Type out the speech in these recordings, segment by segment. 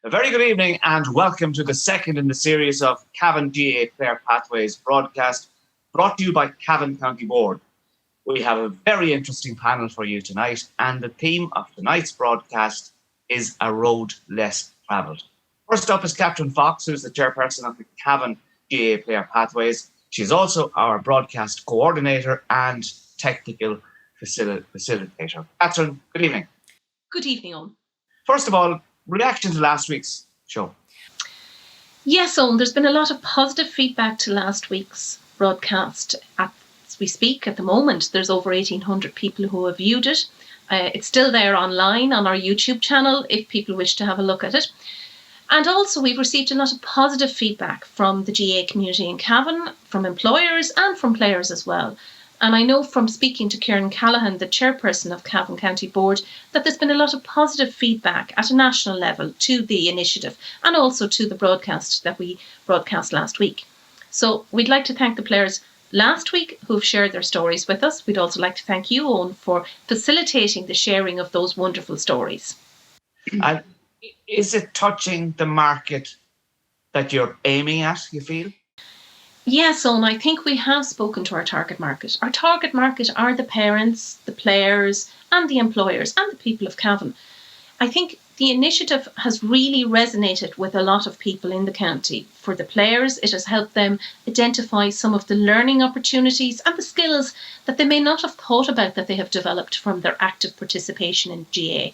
A very good evening and welcome to the second in the series of Cavan GA Player Pathways broadcast brought to you by Cavan County Board. We have a very interesting panel for you tonight and the theme of tonight's broadcast is A Road Less Travelled. First up is Catherine Fox, who's the chairperson of the Cavan GA Player Pathways. She's also our broadcast coordinator and technical facilitator. Catherine, good evening. Good evening, Owen. First of all, reaction to last week's show. Yes, Owen, there's been a lot of positive feedback to last week's broadcast. As we speak at the moment, there's over 1,800 people who have viewed it. It's still there online on our YouTube channel if people wish to have a look at it. And also we've received a lot of positive feedback from the GA community in Cavan, from employers and from players as well. And I know from speaking to Finton Calhoun, the chairperson of Cavan County Board, that there's been a lot of positive feedback at a national level to the initiative and also to the broadcast that we broadcast last week. So we'd like to thank the players last week who've shared their stories with us. We'd also like to thank you, Owen, for facilitating the sharing of those wonderful stories. And is it touching the market that you're aiming at, you feel? Yes, Owen, I think we have spoken to our target market. Our target market are the parents, the players and the employers and the people of Cavan. I think the initiative has really resonated with a lot of people in the county. For the players, it has helped them identify some of the learning opportunities and the skills that they may not have thought about that they have developed from their active participation in GA.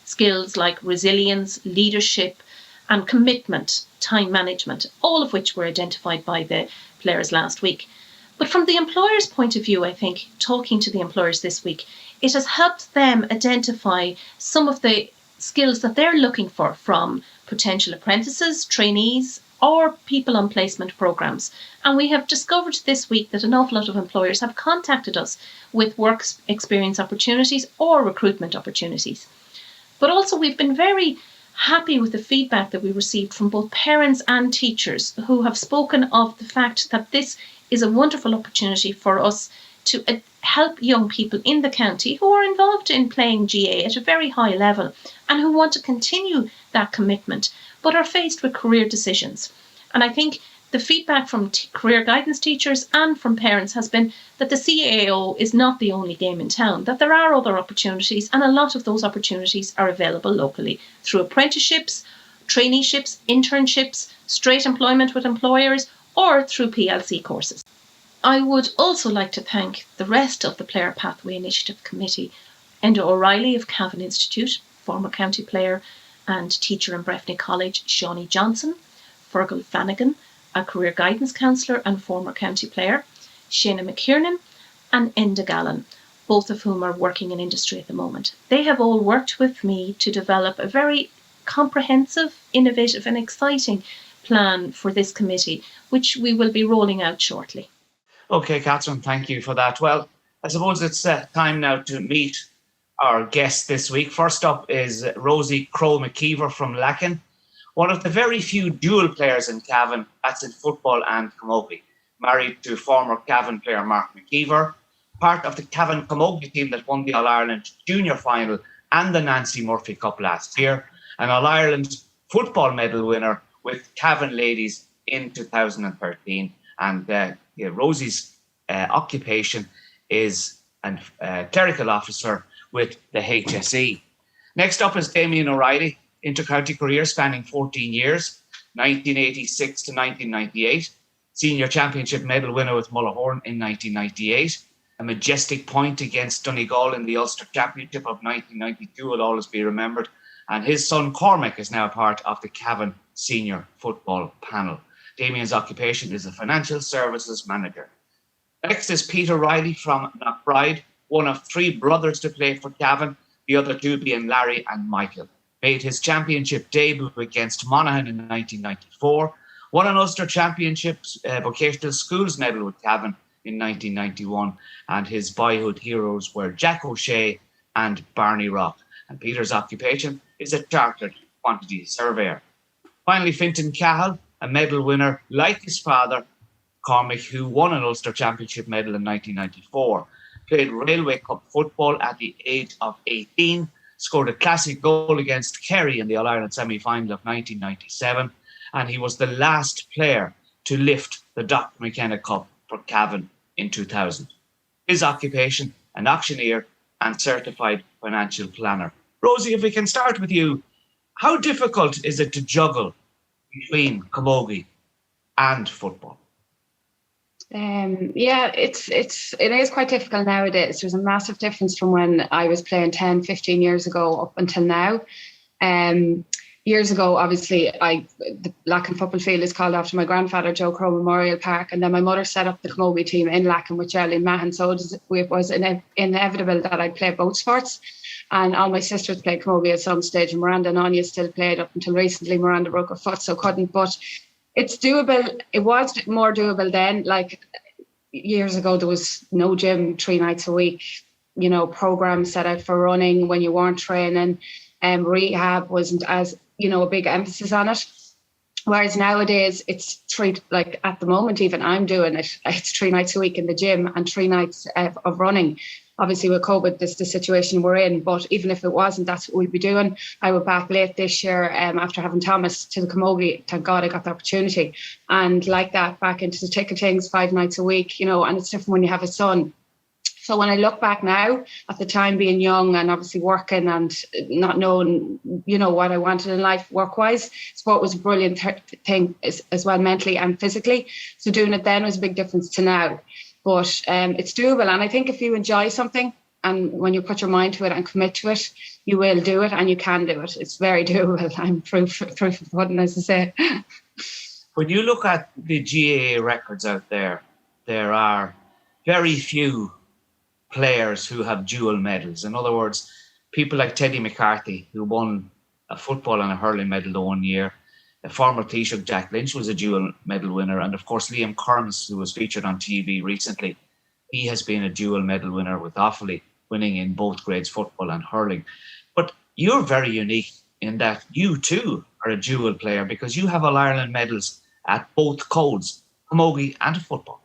Skills like resilience, leadership, and commitment, time management, all of which were identified by the players last week. But from the employer's point of view, I think, talking to the employers this week, it has helped them identify some of the skills that they're looking for from potential apprentices, trainees, or people on placement programs. And we have discovered this week that an awful lot of employers have contacted us with work experience opportunities or recruitment opportunities. But also we've been very happy with the feedback that we received from both parents and teachers who have spoken of the fact that this is a wonderful opportunity for us to help young people in the county who are involved in playing GA at a very high level and who want to continue that commitment but are faced with career decisions. And I think the feedback from career guidance teachers and from parents has been that the CAO is not the only game in town, that there are other opportunities and a lot of those opportunities are available locally through apprenticeships, traineeships, internships, straight employment with employers or through PLC courses. I would also like to thank the rest of the Player Pathway Initiative Committee, Enda Reilly of Cavan Institute, former county player and teacher in Breffni College, Shawnee Johnson, Fergal Flanagan, a career guidance counsellor and former county player, Shana McKiernan and Enda Gallen, both of whom are working in industry at the moment. They have all worked with me to develop a very comprehensive, innovative and exciting plan for this committee, which we will be rolling out shortly. Okay, Catherine, thank you for that. Well, I suppose it's time now to meet our guest this week. First up is Rosie Crowe-McKeever from Lacken, one of the very few dual players in Cavan, that's in football and camogie. Married to former Cavan player Mark McKeever, part of the Cavan camogie team that won the All-Ireland Junior Final and the Nancy Murphy Cup last year, an All-Ireland football medal winner with Cavan ladies in 2013. And Rosie's occupation is a clerical officer with the HSE. Next up is Damian O'Reilly, intercounty career spanning 14 years, 1986 to 1998. Senior championship medal winner with Mullahoran in 1998. A majestic point against Donegal in the Ulster Championship of 1992 will always be remembered. And his son Cormac is now part of the Cavan senior football panel. Damian's occupation is a financial services manager. Next is Peter Reilly from Mcbride, one of three brothers to play for Cavan, the other two being Larry and Michael. Made his championship debut against Monaghan in 1994, won an Ulster Championships vocational schools medal with Cavan in 1991, and his boyhood heroes were Jack O'Shea and Barney Rock. And Peter's occupation is a chartered quantity surveyor. Finally, Finton Calhoun, a medal winner like his father, Cormac, who won an Ulster Championship medal in 1994. Played Railway Cup football at the age of 18 scored a classic goal against Kerry in the All-Ireland semi-final of 1997, and he was the last player to lift the Doc McKenna Cup for Cavan in 2000. His occupation, an auctioneer and certified financial planner. Rosie, if we can start with you, how difficult is it to juggle between camogie and football? It is quite difficult nowadays. There's a massive difference from when I was playing 10, 15 years ago up until now. Years ago, obviously, the Lacken football field is called after my grandfather, Joe Crow Memorial Park, and then my mother set up the camogie team in Lacken with Reilly and Mahon, so it was inevitable that I'd play both sports. And all my sisters played camogie at some stage, and Miranda and Anya still played up until recently. Miranda broke her foot, so couldn't, but it's doable. It was more doable then. Like years ago, there was no gym 3 nights a week, programs set out for running when you weren't training, and rehab wasn't as, a big emphasis on it. Whereas nowadays it's at the moment, even I'm doing it, it's 3 nights a week in the gym and 3 nights of running. Obviously with COVID, this is the situation we're in, but even if it wasn't, that's what we'd be doing. I went back late this year after having Thomas to the camogie. Thank God I got the opportunity. And like that, back into the thick of things 5 nights a week, and it's different when you have a son. So when I look back now, at the time being young and obviously working and not knowing, what I wanted in life work-wise, sport was a brilliant thing as well, mentally and physically. So doing it then was a big difference to now. But it's doable. And I think if you enjoy something and when you put your mind to it and commit to it, you will do it and you can do it. It's very doable. I'm proof of pudding, as I say. When you look at the GAA records out there, there are very few players who have dual medals. In other words, people like Teddy McCarthy, who won a football and a hurling medal the one year. The former Taoiseach Jack Lynch was a dual medal winner. And of course, Liam Kearns, who was featured on TV recently, he has been a dual medal winner with Offaly, winning in both grades, football and hurling. But you're very unique in that you too are a dual player because you have All-Ireland medals at both codes, camogie and football.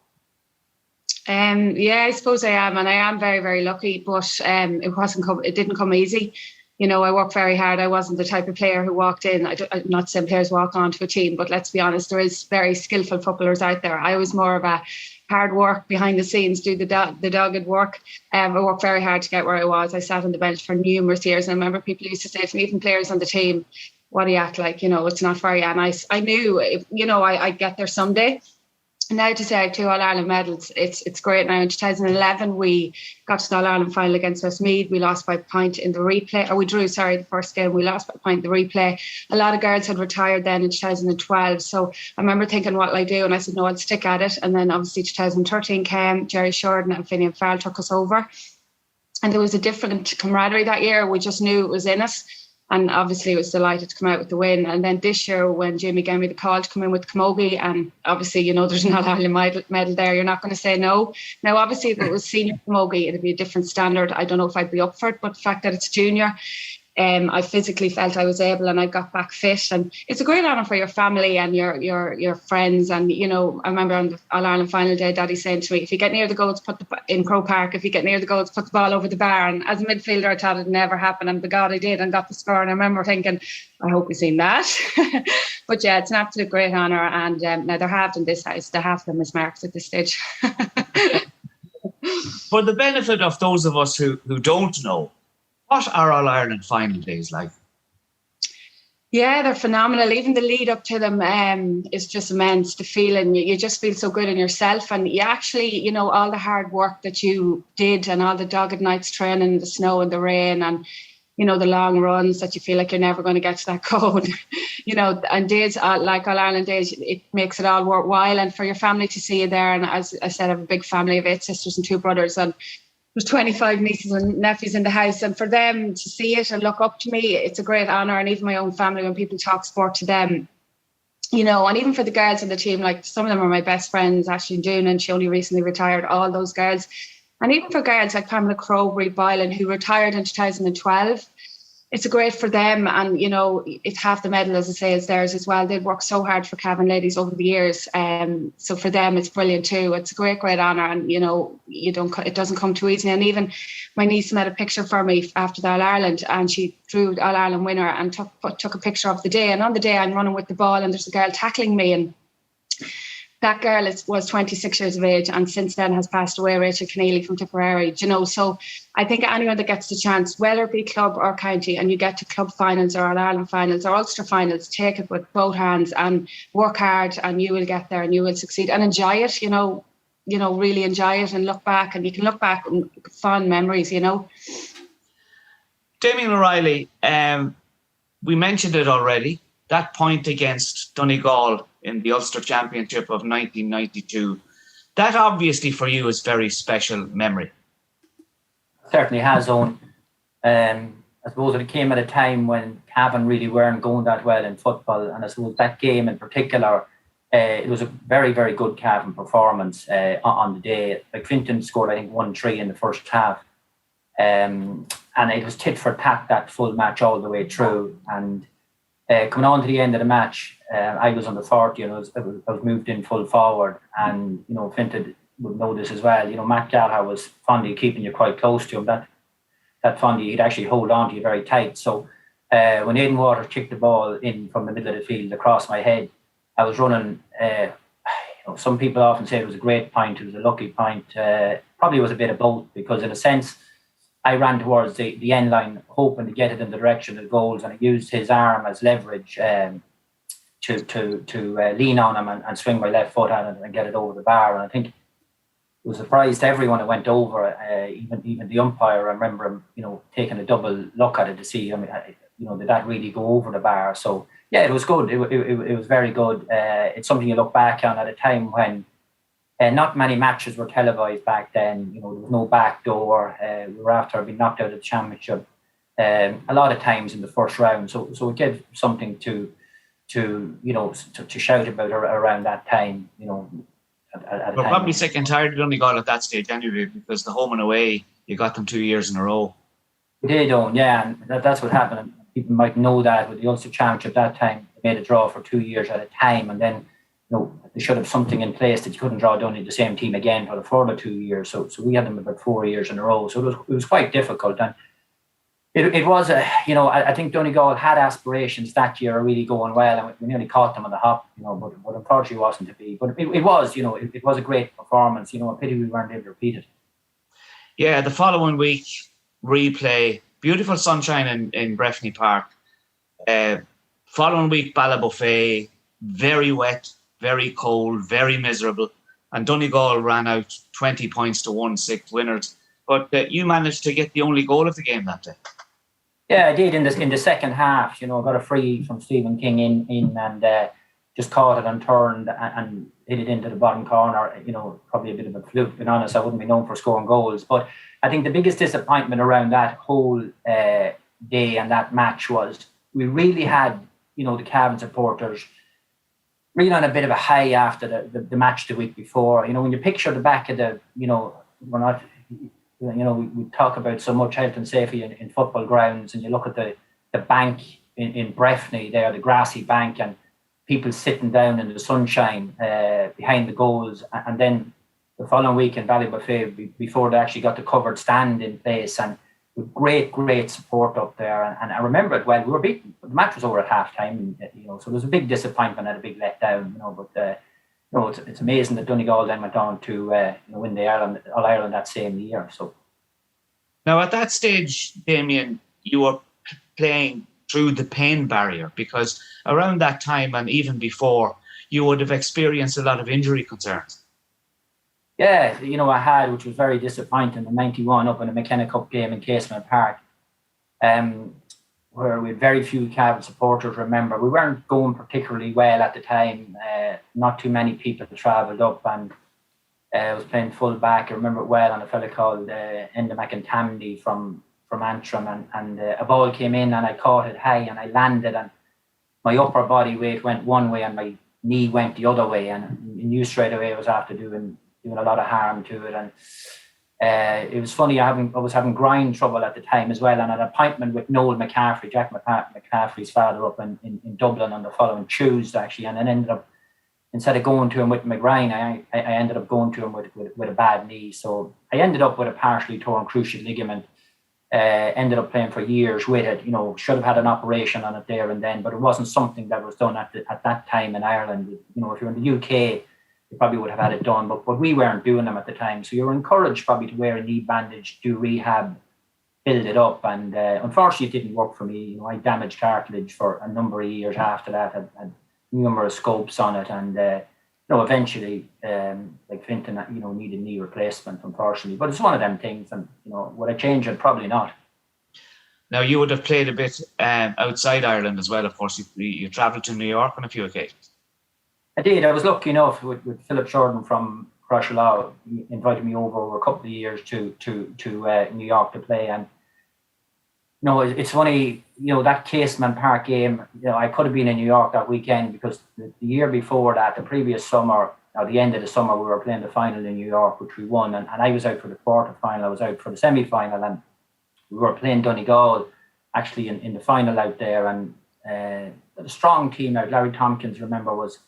I suppose I am, and I am very, very lucky, but it didn't come easy. I worked very hard. I wasn't the type of player who walked in. I'm not saying players walk onto a team, but let's be honest, there is very skillful footballers out there. I was more of a hard work behind the scenes, do the dogged work. I worked very hard to get where I was. I sat on the bench for numerous years, and I remember people used to say to me, even players on the team, what do you act like? It's not fair. And I knew, I'd get there someday. Now to say I have 2 All-Ireland medals, it's great. Now in 2011, we got to the All-Ireland final against Westmeath. We lost by a point in the replay, or we drew, the first game. We lost by a point in the replay. A lot of girls had retired then in 2012. So I remember thinking, what will I do? And I said, no, I'll stick at it. And then obviously 2013 came, Jerry Shorten and Finian Farrell took us over. And there was a different camaraderie that year. We just knew it was in us. And obviously, I was delighted to come out with the win. And then this year, when Jimmy gave me the call to come in with camogie, and obviously, there's an All-Ireland medal there, you're not going to say no. Now, obviously, if it was senior camogie, it'd be a different standard. I don't know if I'd be up for it, but the fact that it's junior, I physically felt I was able, and I got back fit. And it's a great honour for your family and your friends. And I remember on the All-Ireland final day, Daddy saying to me, "If you get near the goals, in Crow Park. If you get near the goals, put the ball over the bar." And as a midfielder, I thought it'd never happen, and by God, I did, and got the score. And I remember thinking, I hope we've seen that. But yeah, it's an absolute great honour. And now they're halved in this house. They have them as marks at this stage. For the benefit of those of us who don't know, what are All-Ireland final days like? Yeah, they're phenomenal. Even the lead up to them is just immense. The feeling, you just feel so good in yourself. And you actually, all the hard work that you did and all the dogged nights training in the snow and the rain and, the long runs that you feel like you're never going to get to that code, and days like All-Ireland days, it makes it all worthwhile. And for your family to see you there. And as I said, I have a big family of 8 sisters and 2 brothers. And there's 25 nieces and nephews in the house, and for them to see it and look up to me, it's a great honour. And even my own family, when people talk sport to them, and even for the girls on the team, like some of them are my best friends, Ashley and June, and she only recently retired, all those girls. And even for girls like Pamela Crowe, Brie Boylan, who retired in 2012, it's great for them, and it's half the medal, as I say, is theirs as well. They've worked so hard for Cavan ladies over the years, so for them it's brilliant too. It's a great honour, and it doesn't come too easy. And even my niece made a picture for me after the All Ireland, and she drew the All Ireland winner and took a picture of the day. And on the day I'm running with the ball, and there's a girl tackling me, and that girl was 26 years of age, and since then has passed away, Rachel Keneally from Tipperary. So I think anyone that gets the chance, whether it be club or county, and you get to club finals or All Ireland finals or Ulster finals, take it with both hands and work hard, and you will get there and you will succeed, and enjoy it. Really enjoy it and look back, and you can look back and fond memories. Damian Reilly, we mentioned it already. That point against Donegal in the Ulster Championship of 1992, that obviously for you is very special memory. Certainly has, Owen. I suppose it came at a time when Cavan really weren't going that well in football, and I suppose that game in particular, it was a very, very good Cavan performance on the day. Like Finton scored, I think, 1-3 in the first half, and it was tit for tat that full match all the way through. And coming on to the end of the match, I was under 40 and I was moved in full forward, and Finton would know this as well. Matt Gallagher was fondly keeping you quite close to him. That fondly, he'd actually hold on to you very tight. So when Aidan Waters kicked the ball in from the middle of the field across my head, I was running. Some people often say it was a great point. It was a lucky point. Probably was a bit of both, because in a sense, I ran towards the end line, hoping to get it in the direction of the goals, and I used his arm as leverage to lean on him and swing my left foot at it and get it over the bar. And I think it was a surprise to everyone it went over, even the umpire. I remember him, taking a double look at it to see, did that really go over the bar? So yeah, it was good. It was very good. It's something you look back on at a time when not many matches were televised back then. There was no back door. We were after being knocked out of the championship a lot of times in the first round. So it gave something to shout about around that time. We're probably sick and tired of Donegal at that stage anyway, because the home and away, you got them 2 years in a row. We did, yeah, and that's what happened. People might know that with the Ulster Championship that time, they made a draw for 2 years at a time, and then they should have something in place that you couldn't draw down the same team again for the further 2 years. So we had them about 4 years in a row. So it was quite difficult, and it was I think Donegal had aspirations that year of really going well, and we nearly caught them on the hop, but unfortunately it wasn't to be. But it was, it was a great performance. A pity we weren't able to repeat it. Yeah, the following week, replay, beautiful sunshine in Breffni Park. Following week, Ballabofey, very wet, very cold, very miserable, and Donegal ran out 20 points to 1-6 winners. But you managed to get the only goal of the game that day. Yeah, I did in the second half. I got a free from Stephen King in and just caught it and turned and hit it into the bottom corner. Probably a bit of a fluke. Being honest, I wouldn't be known for scoring goals, but I think the biggest disappointment around that whole day and that match was we really had the Cavan supporters really on a bit of a high after the match the week before. When you picture the back of the we're not. We talk about so much health and safety in football grounds, and you look at the bank in Breffni there, the grassy bank, and people sitting down in the sunshine behind the goals. And then the following week in Ballybofey, before they actually got the covered stand in place, and with great support up there. And I remember it well. We were beaten, but the match was over at half time, so there was a big disappointment and a big letdown, but it's amazing that Donegal then went on to win the All Ireland that same year. So now at that stage, Damian, you were playing through the pain barrier, because around that time and even before, you would have experienced a lot of injury concerns. Yeah, I had, which was very disappointing, in '91 up in a McKenna Cup game in Casement Park, where we had very few Cavan supporters. Remember, we weren't going particularly well at the time. Not too many people travelled up, and I was playing full back. I remember it well, and a fella called Enda McIntamney from Antrim, and a ball came in and I caught it high and I landed, and my upper body weight went one way and my knee went the other way, and I knew straight away I was after doing a lot of harm to it. And It was funny, I was having grind trouble at the time as well, and an appointment with Noel McCaffrey, Jack McCaffrey's father, up in Dublin on the following Tuesday, actually, and then ended up, instead of going to him with Mcguinney, I ended up going to him with a bad knee. So I ended up with a partially torn cruciate ligament. Ended up playing for years with it. Should have had an operation on it there and then, but it wasn't something that was done at that time in Ireland. If you're in the UK, you probably would have had it done, but we weren't doing them at the time. So you were encouraged probably to wear a knee bandage, do rehab, build it up, and unfortunately it didn't work for me. I damaged cartilage for a number of years after that. Had numerous scopes on it, and eventually, like Finton, needed knee replacement, unfortunately. But it's one of them things, and would I change it? Probably not. Now, you would have played a bit outside Ireland as well, of course. You travelled to New York on a few occasions. I did. I was lucky enough with Philip Jordan from Crosslaw. He invited me over a couple of years to New York to play. And it's funny, that Caseman Park game, I could have been in New York that weekend, because the year before that, the previous summer, or the end of the summer, we were playing the final in New York, which we won. And I was out for the quarter-final. I was out for the semi-final, and we were playing Donegal, actually, in the final out there. And a strong team out. Larry Tompkins, remember, was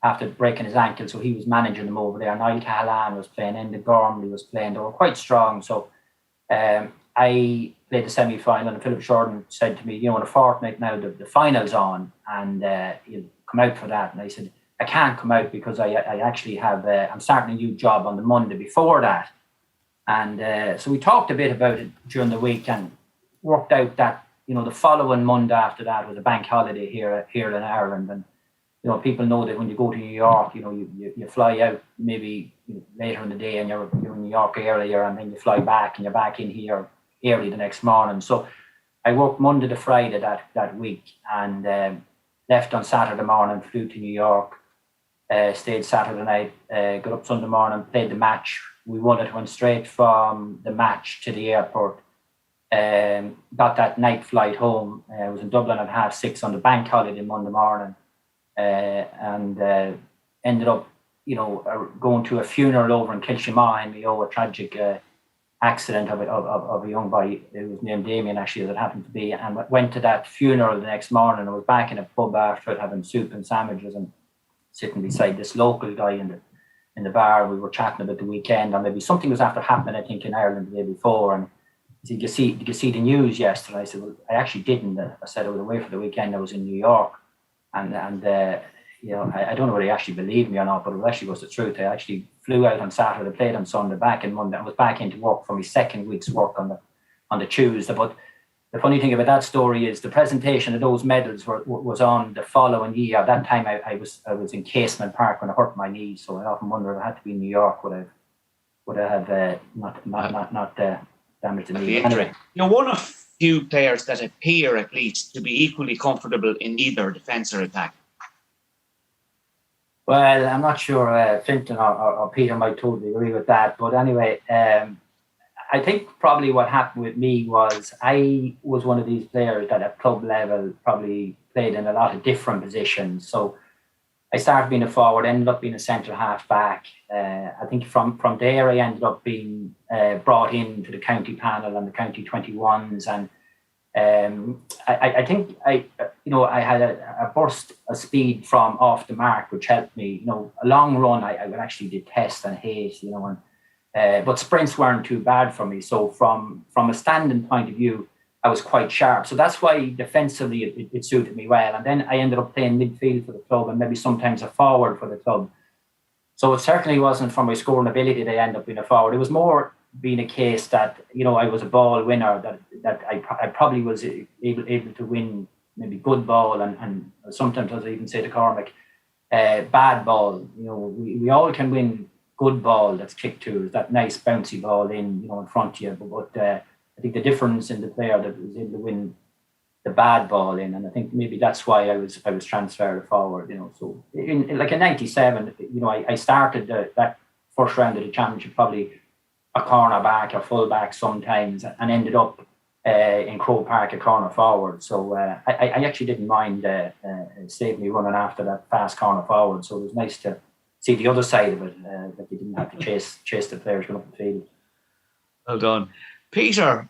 after breaking his ankle, so he was managing them over there. Niall Calhoun was playing, Enda Gormley was playing. They were quite strong. So I played the semi-final, and Philip Jordan said to me, in a fortnight now, the final's on, and you'll come out for that. And I said, I can't come out because I actually have, I'm starting a new job on the Monday before that. And so we talked a bit about it during the week, and worked out that, the following Monday after that was a bank holiday here in Ireland. And people know that when you go to New York, you fly out maybe later in the day, and you're in New York earlier, and then you fly back, and you're back in here early the next morning. So I worked Monday to Friday that week, and left on Saturday morning, flew to New York, stayed Saturday night, got up Sunday morning, played the match. We won it, went straight from the match to the airport. Got that night flight home. I was in Dublin at 6:30 on the bank holiday Monday morning. And ended up, going to a funeral over in Kilshima in Mayo, a tragic accident of a young boy who was named Damian, actually, as it happened to be. And went to that funeral the next morning. I was back in a pub after it, having soup and sandwiches, and sitting beside this local guy in the bar. We were chatting about the weekend, and maybe something was after happening, I think, in Ireland the day before. And he said, did you see the news yesterday? I said, well, I actually didn't. I said I was away for the weekend. I was in New York. And I don't know whether he actually believed me or not, but it actually was the truth. I actually flew out on Saturday, played on Sunday, back in Monday. I was back into work for my second week's work on the Tuesday. But the funny thing about that story is the presentation of those medals was on the following year. At that time, I was in Caseman Park when I hurt my knee, so I often wonder if I had to be in New York, would I have not damaged the knee. Anyway. You're one of few players that appear, at least, to be equally comfortable in either defence or attack. Well, I'm not sure Finton or Peter might totally agree with that, but anyway, I think probably what happened with me was I was one of these players that at club level probably played in a lot of different positions. So I started being a forward, ended up being a centre half back. I think from there I ended up being brought into the county panel and the county 21s, and I think I had a burst of speed from off the mark, which helped me. A long run I would actually detest and hate. But sprints weren't too bad for me. So from a standing point of view, I was quite sharp. So that's why defensively it suited me well. And then I ended up playing midfield for the club, and maybe sometimes a forward for the club. So it certainly wasn't for my scoring ability that I ended up being a forward. It was more being a case that, I was a ball winner, that I probably was able to win maybe good ball, and sometimes, as I even say to Cormac, bad ball. We all can win good ball that's kicked to us, that nice bouncy ball in front of you. But I think the difference in the player that was able to win the bad ball in, and I think maybe that's why I was transferred forward. So in 97, I started that first round of the championship probably a corner back, a full back sometimes, and ended up in Croke Park a corner forward. So I actually didn't mind saving me running after that fast corner forward. So it was nice to see the other side of it, that you didn't have to chase the players going up the field. Well done. Peter,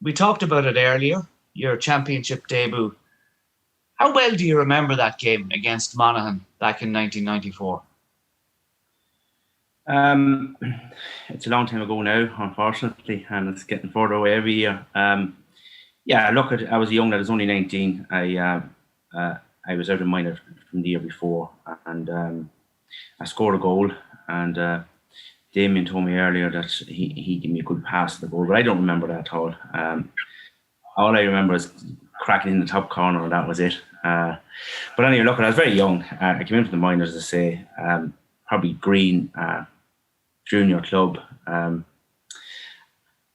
we talked about it earlier, your championship debut. How well do you remember that game against Monaghan back in 1994? It's a long time ago now, unfortunately, and it's getting further away every year. Yeah, look, I was young. I was only 19. I was out of minor from the year before, and I scored a goal. And Damian told me earlier that he gave me a good pass to the goal, but I don't remember that at all. All I remember is cracking in the top corner, and that was it. But anyway, look, I was very young. I came into the minors, as I say, probably Green junior club.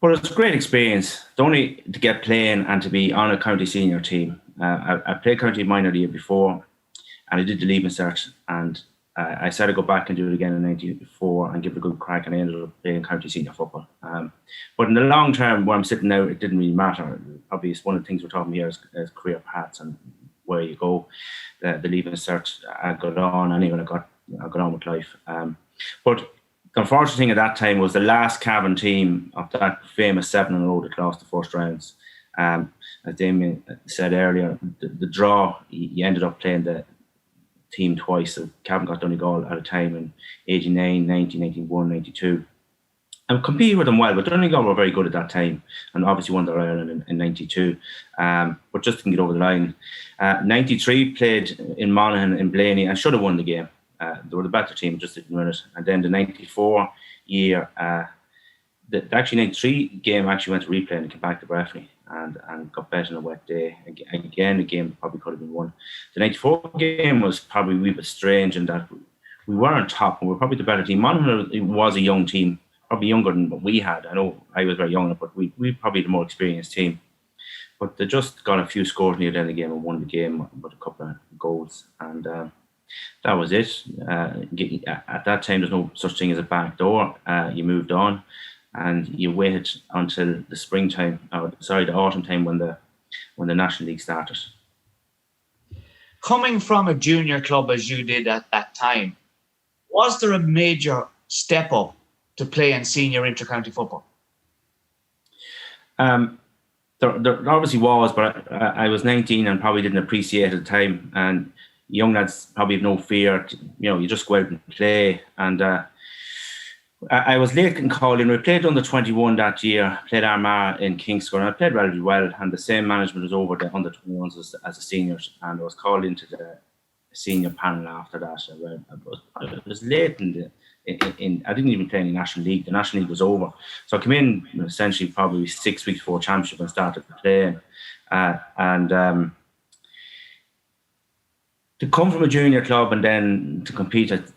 But it was a great experience, not only to get playing and to be on a county senior team. I played county minor the year before, and I did the leaving cert, and I said I'd go back and do it again in 94 and give it a good crack, and I ended up playing county senior football. But in the long term, where I'm sitting now, it didn't really matter. Obviously, one of the things we're talking here is career paths and where you go. The leaving cert, I got on anyway. I got on with life. But the unfortunate thing at that time was the last Cavan team of that famous 7-0 that lost the first rounds. As Damian said earlier, the draw, you ended up playing the team twice. So Cavan got Donegal at a time in 89, 90, 91, 92. And competed with them well, but Donegal were very good at that time, and obviously won the Ireland in 92, but just didn't get over the line. 93 played in Monaghan in Blaney and should have won the game. They were the better team, just didn't win it. And then the 94 year, the 93 game actually went to replay and came back to Breffni and got bet on a wet day. Again, the game probably could have been won. The 94 game was probably a wee bit strange in that we weren't top and we were probably the better team. Monaghan was a young team, probably younger than what we had. I know I was very young, but we probably the more experienced team. But they just got a few scores near the end of the game and won the game with a couple of goals. And that was it. At that time, there's no such thing as a back door. You moved on and you waited until the the autumn time when the National League started. Coming from a junior club as you did at that time, was there a major step up to play in senior intercounty football? There obviously was, but I was 19 and probably didn't appreciate it at the time. And young lads probably have no fear. You just go out and play. And I was late in calling. We played under 21 that year, played Armagh in Kingscourt, and I played relatively well. And the same management was over the under 21s as the seniors. And I was called into the senior panel after that. I was late I didn't even play in the National League. The National League was over. So I came in essentially probably 6 weeks before championship and started playing. To come from a junior club and then to compete at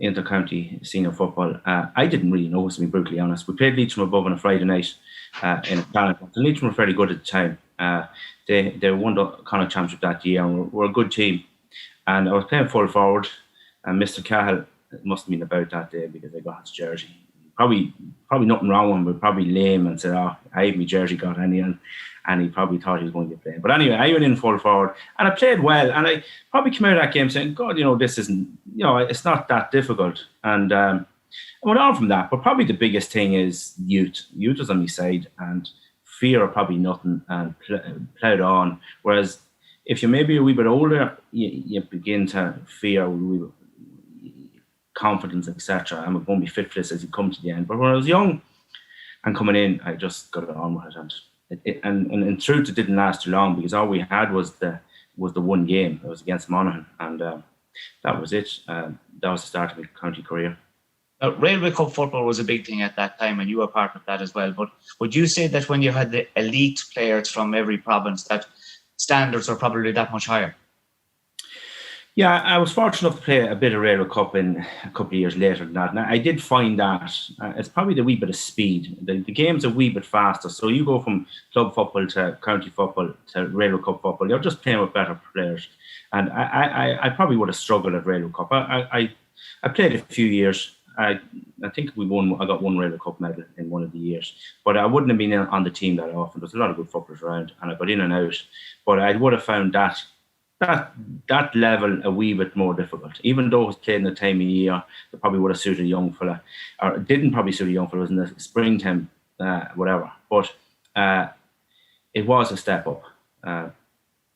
intercounty senior football, I didn't really know, to be brutally honest. We played Leitrim above on a Friday night in a challenge. Leitrim were fairly good at the time. They won the Connacht Championship that year and were a good team. And I was playing full forward, and Mr. Cahill must have been about that day because I got his jersey. Probably nothing wrong with him, but probably lame and said, I have my jersey got any, and he probably thought he was going to get playing. But anyway, I went in full forward and I played well, and I probably came out of that game saying, God, this isn't, it's not that difficult. And I went on from that, but probably the biggest thing is youth. Youth was on my side, and fear of probably nothing, and ploughed on. Whereas if you're maybe a wee bit older, you begin to fear confidence, etc. I'm going to be fit for this as you come to the end. But when I was young and coming in, I just got it on with it. And in truth, it didn't last too long because all we had was the one game. It was against Monaghan, and that was it. That was the start of my county career. Railway Cup football was a big thing at that time, and you were part of that as well. But would you say that when you had the elite players from every province, that standards were probably that much higher? Yeah, I was fortunate enough to play a bit of Railway Cup in a couple of years later than that. And I did find that it's probably the wee bit of speed. The game's a wee bit faster. So you go from club football to county football to Railway Cup football, you're just playing with better players. And I probably would have struggled at Railway Cup. I played a few years. I think I got one Railway Cup medal in one of the years. But I wouldn't have been on the team that often. There's a lot of good footballers around, and I got in and out. But I would have found that that level a wee bit more difficult. Even though it was played in the time of year, it probably would have suited a young fella, or it didn't probably suit a young fella. It was in the springtime, whatever. But it was a step up.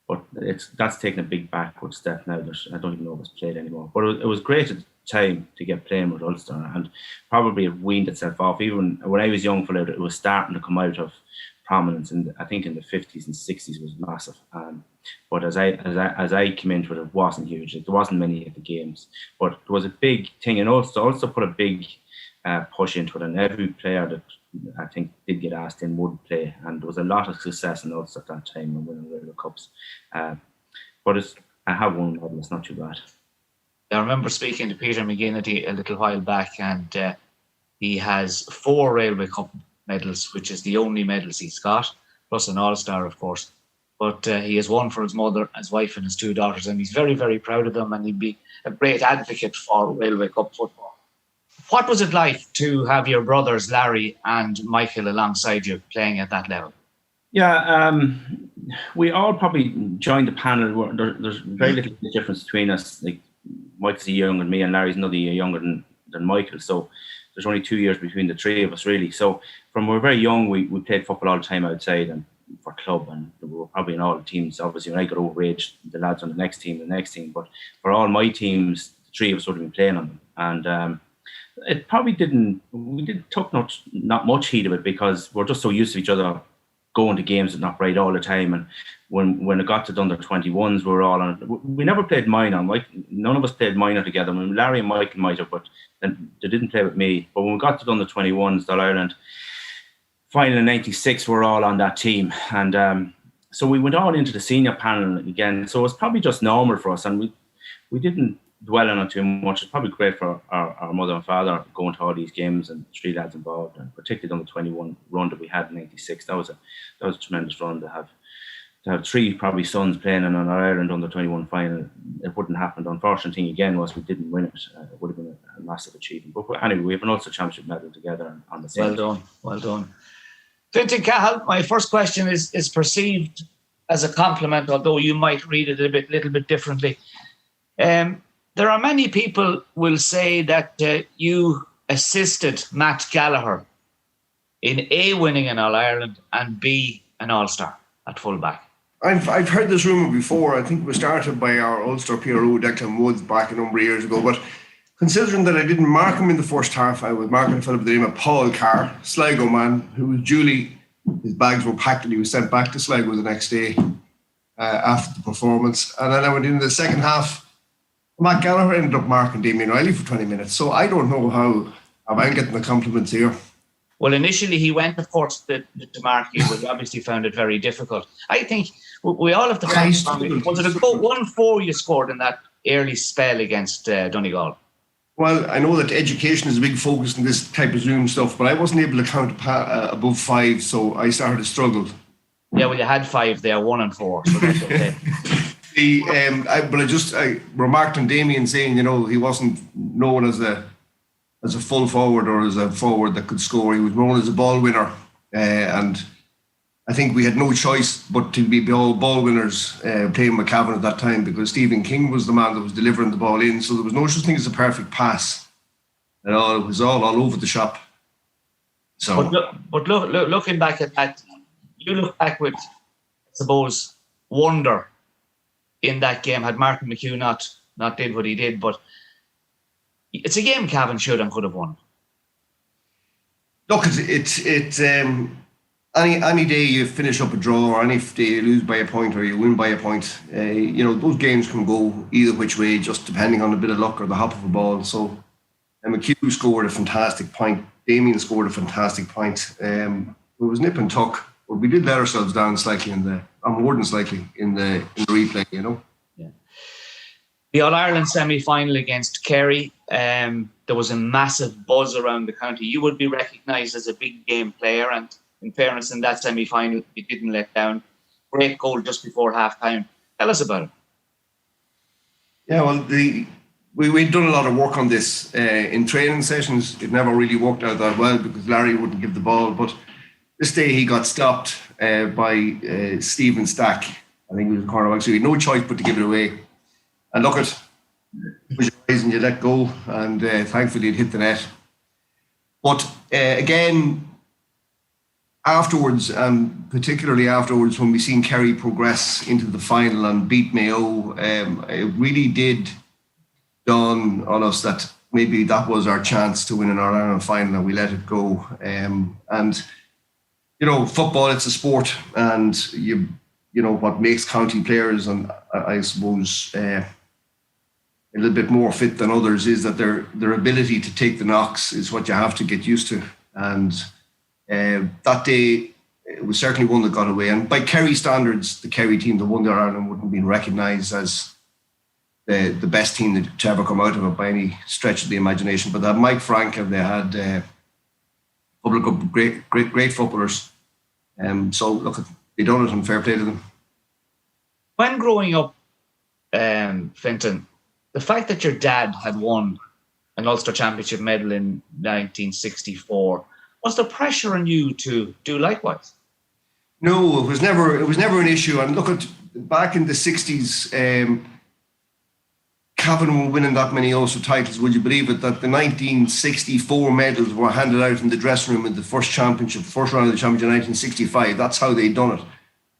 But that's taken a big backward step now. I don't even know if it's played anymore. But it was great at the time to get playing with Ulster, and probably it weaned itself off. Even when I was young fella, it was starting to come out of prominence, and I think in the 50s and 60s was massive. But as I came into it wasn't huge. There wasn't many at the games, but there was a big thing, and also put a big push into it. And every player that I think did get asked in would play, and there was a lot of success in Ulster at that time and winning World Cups. But I have won medal. It's not too bad. I remember speaking to Peter Mcguinney a little while back, and he has 4 Railway Cup medals, which is the only medals he's got, plus an All-Star, of course. But he has one for his mother, his wife, and his 2 daughters, and he's very, very proud of them, and he'd be a great advocate for Railway Cup football. What was it like to have your brothers, Larry and Michael, alongside you playing at that level? Yeah, we all probably joined the panel. There's very little difference between us. Like, Michael's a year younger than me, and Larry's another year younger than Michael. So there's only 2 years between the 3 of us, really. So from we were very young, we played football all the time outside and for club, and we were probably in all the teams. Obviously, when I got overage, the lads on the next team. But for all my teams, the 3 of us would have been playing on them. And it probably took not much heed of it, because we're just so used to each other going to games at Mcbride all the time. And when it got to the under 21s, we were all on it. We never played minor. None of us played minor together. I mean, Larry and Michael might have, but they didn't play with me. But when we got to the under 21s, the Ireland final in '96, we were all on that team. And so we went on into the senior panel again. So it's probably just normal for us, and we didn't dwell on it too much. It's probably great for our mother and father going to all these games, and 3 lads involved, and particularly on the 21 run that we had in '96. That was a tremendous run to have 3 probably sons playing in an Ireland under 21 final. It wouldn't happen. The unfortunate thing again was we didn't win it. It would have been a massive achievement. But anyway, we have an Ulster Championship medal together on the same. Well done. Finton Calhoun, my first question is perceived as a compliment, although you might read it a little bit differently. There are many people will say that you assisted Matt Gallagher in A, winning an All-Ireland, and B, an All-Star at fullback. I've heard this rumour before. I think it was started by our Ulster PRO, Declan Woods, back a number of years ago. But considering that I didn't mark him in the first half, I was marking a fellow by the name of Paul Carr, Sligo man, who was duly, his bags were packed and he was sent back to Sligo the next day after the performance. And then I went into the second half. Matt Gallagher ended up marking Damian Reilly for 20 minutes. So I don't know how I'm getting the compliments here. Well, initially he went, of course, to mark you, but obviously found it very difficult. I think we all have to find it. Was it a goal 1-4 you scored in that early spell against Donegal? Well, I know that education is a big focus in this type of Zoom stuff, but I wasn't able to count above 5, so I started to struggle. Yeah, well, you had 5 there, 1 and 4, so that's okay. I remarked on Damian saying, he wasn't known as a full forward or as a forward that could score. He was known as a ball winner, and I think we had no choice but to be ball winners playing with Cavan at that time, because Stephen King was the man that was delivering the ball in. So there was no such thing as a perfect pass at all. It was all over the shop. So, but looking back at that, you look back with, I suppose, wonder in that game. Had Martin McHugh not did what he did, but it's a game Cavan should and could have won. Look, it's any day you finish up a draw, or any day you lose by a point or you win by a point, those games can go either which way, just depending on a bit of luck or the hop of a ball. So McHugh scored a fantastic point. Damian scored a fantastic point. It was nip and tuck, but we did let ourselves down slightly more than slightly in the replay, Yeah. The All-Ireland semi-final against Kerry, there was a massive buzz around the county. You would be recognised as a big game player, and in fairness, in that semi-final, you didn't let down. Great goal just before half-time. Tell us about it. Yeah, well, we'd done a lot of work on this. In training sessions, it never really worked out that well because Larry wouldn't give the ball. But this day he got stopped by Stephen Stack. I think he was a cornerback, so he had no choice but to give it away. And look at, push your eyes and you let go, and thankfully it hit the net. But again, afterwards, and particularly afterwards, when we seen Kerry progress into the final and beat Mayo, it really did dawn on us that maybe that was our chance to win an All-Ireland final, and we let it go. And you know, football, it's a sport, and you know what makes county players, and I suppose a little bit more fit than others, is that their ability to take the knocks is what you have to get used to. And that day, it was certainly one that got away. And by Kerry standards, the Kerry team that won the Ireland wouldn't have been recognised as the best team to ever come out of it by any stretch of the imagination. But they had Mike Frank, and they had a couple of great footballers. So look, they done it, and fair play to them. When growing up, Finton, the fact that your dad had won an Ulster Championship medal in 1964, was there pressure on you to do likewise? No, it was never an issue. And look at back in the 60s, Cavan were winning that many Ulster titles. Would you believe it, that the 1964 medals were handed out in the dressing room in the first round of the championship in 1965. That's how they'd done it.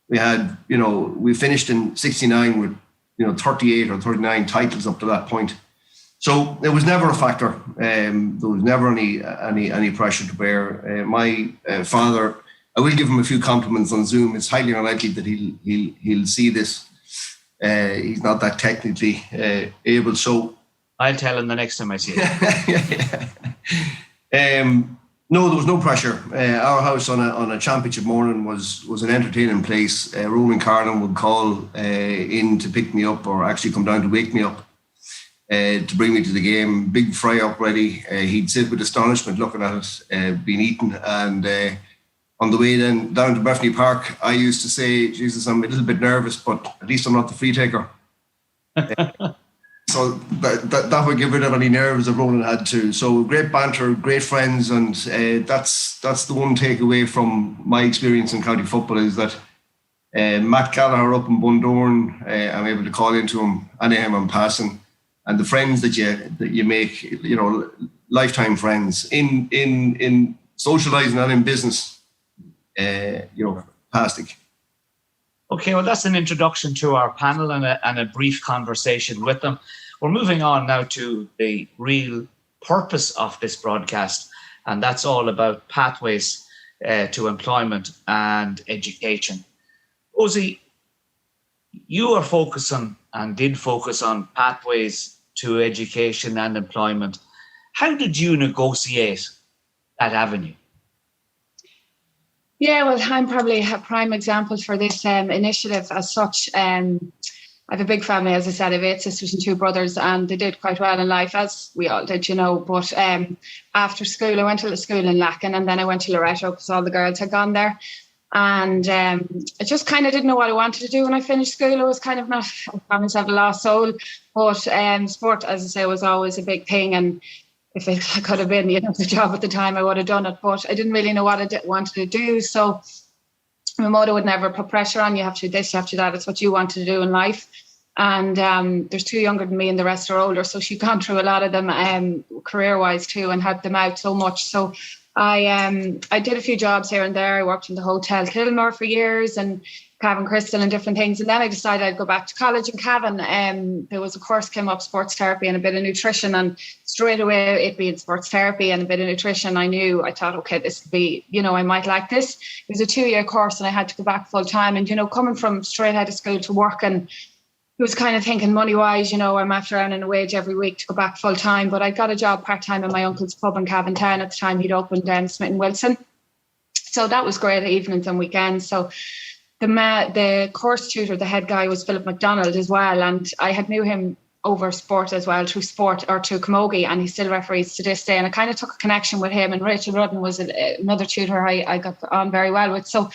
We had, you know, we finished in 69 with, you know, 38 or 39 titles up to that point. So it was never a factor. There was never any pressure to bear. My father, I will give him a few compliments on Zoom. It's highly unlikely that he'll see this. He's not that technically able. So I'll tell him the next time I see him. No, there was no pressure. Our house on a championship morning was an entertaining place. Roman Carlin would call in to pick me up, or actually come down to wake me up, to bring me to the game. Big fry up ready. He'd sit with astonishment looking at it, being eaten. And on the way then down to Bethany Park, I used to say, Jesus, I'm a little bit nervous, but at least I'm not the free taker. So that would get rid of any nerves that Ronan had too. So great banter, great friends, and that's the one takeaway from my experience in county football, is that Matt Gallagher up in Bundoran, I'm able to call into him anytime I'm passing, and the friends that you make, you know, lifetime friends in socialising and in business, you know, fantastic. Okay, well, that's an introduction to our panel and a brief conversation with them. We're moving on now to the real purpose of this broadcast, and that's all about pathways to employment and education. Ozzy, you are focusing and did focus on pathways to education and employment. How did you negotiate that avenue? Yeah, well, I'm probably a prime example for this initiative as such. I have a big family, as I said. I have 8 sisters and 2 brothers, and they did quite well in life, as we all did, you know. But after school, I went to school in Lacken, and then I went to Loretto because all the girls had gone there. And I just kind of didn't know what I wanted to do when I finished school. I was kind of not, I found myself a lost soul. But sport, as I say, was always a big thing. And if I could have been, you know, the job at the time, I would have done it. But I didn't really know what I wanted to do. So my mother would never put pressure on you. Have to do this, you have to do that. It's what you want to do in life. And there's 2 younger than me, and the rest are older. So she'd gone through a lot of them career-wise too, and helped them out so much. So I did a few jobs here and there. I worked in the Hotel Kilmore for years, and Cavan Crystal and different things. And then I decided I'd go back to college in Cavan. There was a course came up, sports therapy and a bit of nutrition. And straight away, it being sports therapy and a bit of nutrition, I thought, okay, this would be, you know, I might like this. It was a 2-year course, and I had to go back full time. And, you know, coming from straight out of school to work, and I was kind of thinking money wise, you know, I'm after earning a wage every week to go back full time. But I got a job part time in my uncle's pub in Cavan Town at the time. He'd opened Smith & Wilson. So that was great, evenings and weekends. So the course tutor, the head guy, was Philip McDonald as well. And I had knew him over sport as well, through sport, or through Camogie, and he still referees to this day. And I kind of took a connection with him. And Rachel Rudden was another tutor I got on very well with. So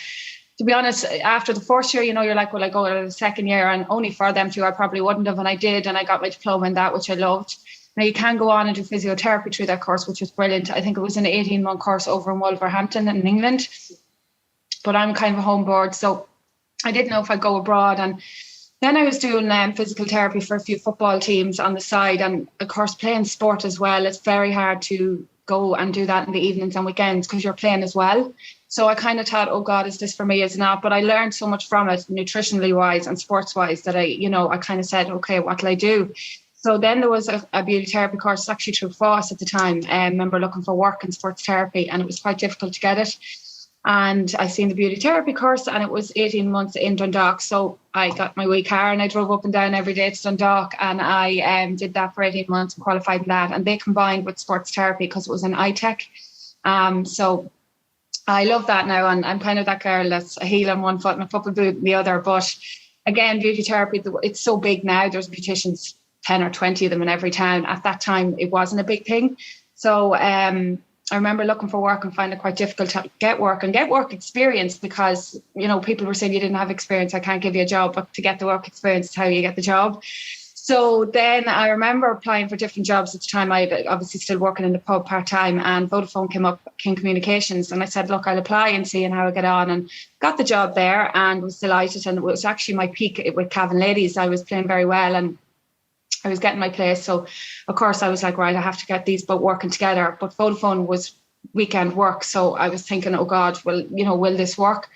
to be honest, after the first year, you know, you're like, well, I go to the second year, and only for them 2, I probably wouldn't have. And I did, and I got my diploma in that, which I loved. Now, you can go on and do physiotherapy through that course, which was brilliant. I think it was an 18-month course over in Wolverhampton in England. But I'm kind of a home board, so I didn't know if I'd go abroad. And then I was doing physical therapy for a few football teams on the side. And of course, playing sport as well, it's very hard to go and do that in the evenings and weekends because you're playing as well. So I kind of thought, oh God, is this for me? Is it not? But I learned so much from it, nutritionally wise and sports wise, that I kind of said, okay, what will I do? So then there was a beauty therapy course, actually through FOSS at the time. I remember looking for work in sports therapy, and it was quite difficult to get it. And I seen the beauty therapy course, and it was 18 months in Dundalk. So I got my wee car and I drove up and down every day to Dundalk, and I did that for 18 months and qualified in that. And they combined with sports therapy because it was an iTech. So I love that now, and I'm kind of that girl that's a heel on one foot and a football boot in the other. But again, beauty therapy, it's so big now. There's beauticians, 10 or 20 of them in every town. At that time, it wasn't a big thing. So I remember looking for work and finding it quite difficult to get work and get work experience because, people were saying you didn't have experience, I can't give you a job, but to get the work experience is how you get the job. So then I remember applying for different jobs at the time. I obviously still working in the pub part-time, and Vodafone came up, King Communications, and I said, look, I'll apply and see how I get on, and got the job there and was delighted. And it was actually my peak with Cavan ladies. I was playing very well and I was getting my place. So of course I was like, right, I have to get these both working together. But Vodafone was weekend work. So I was thinking, oh God, will this work?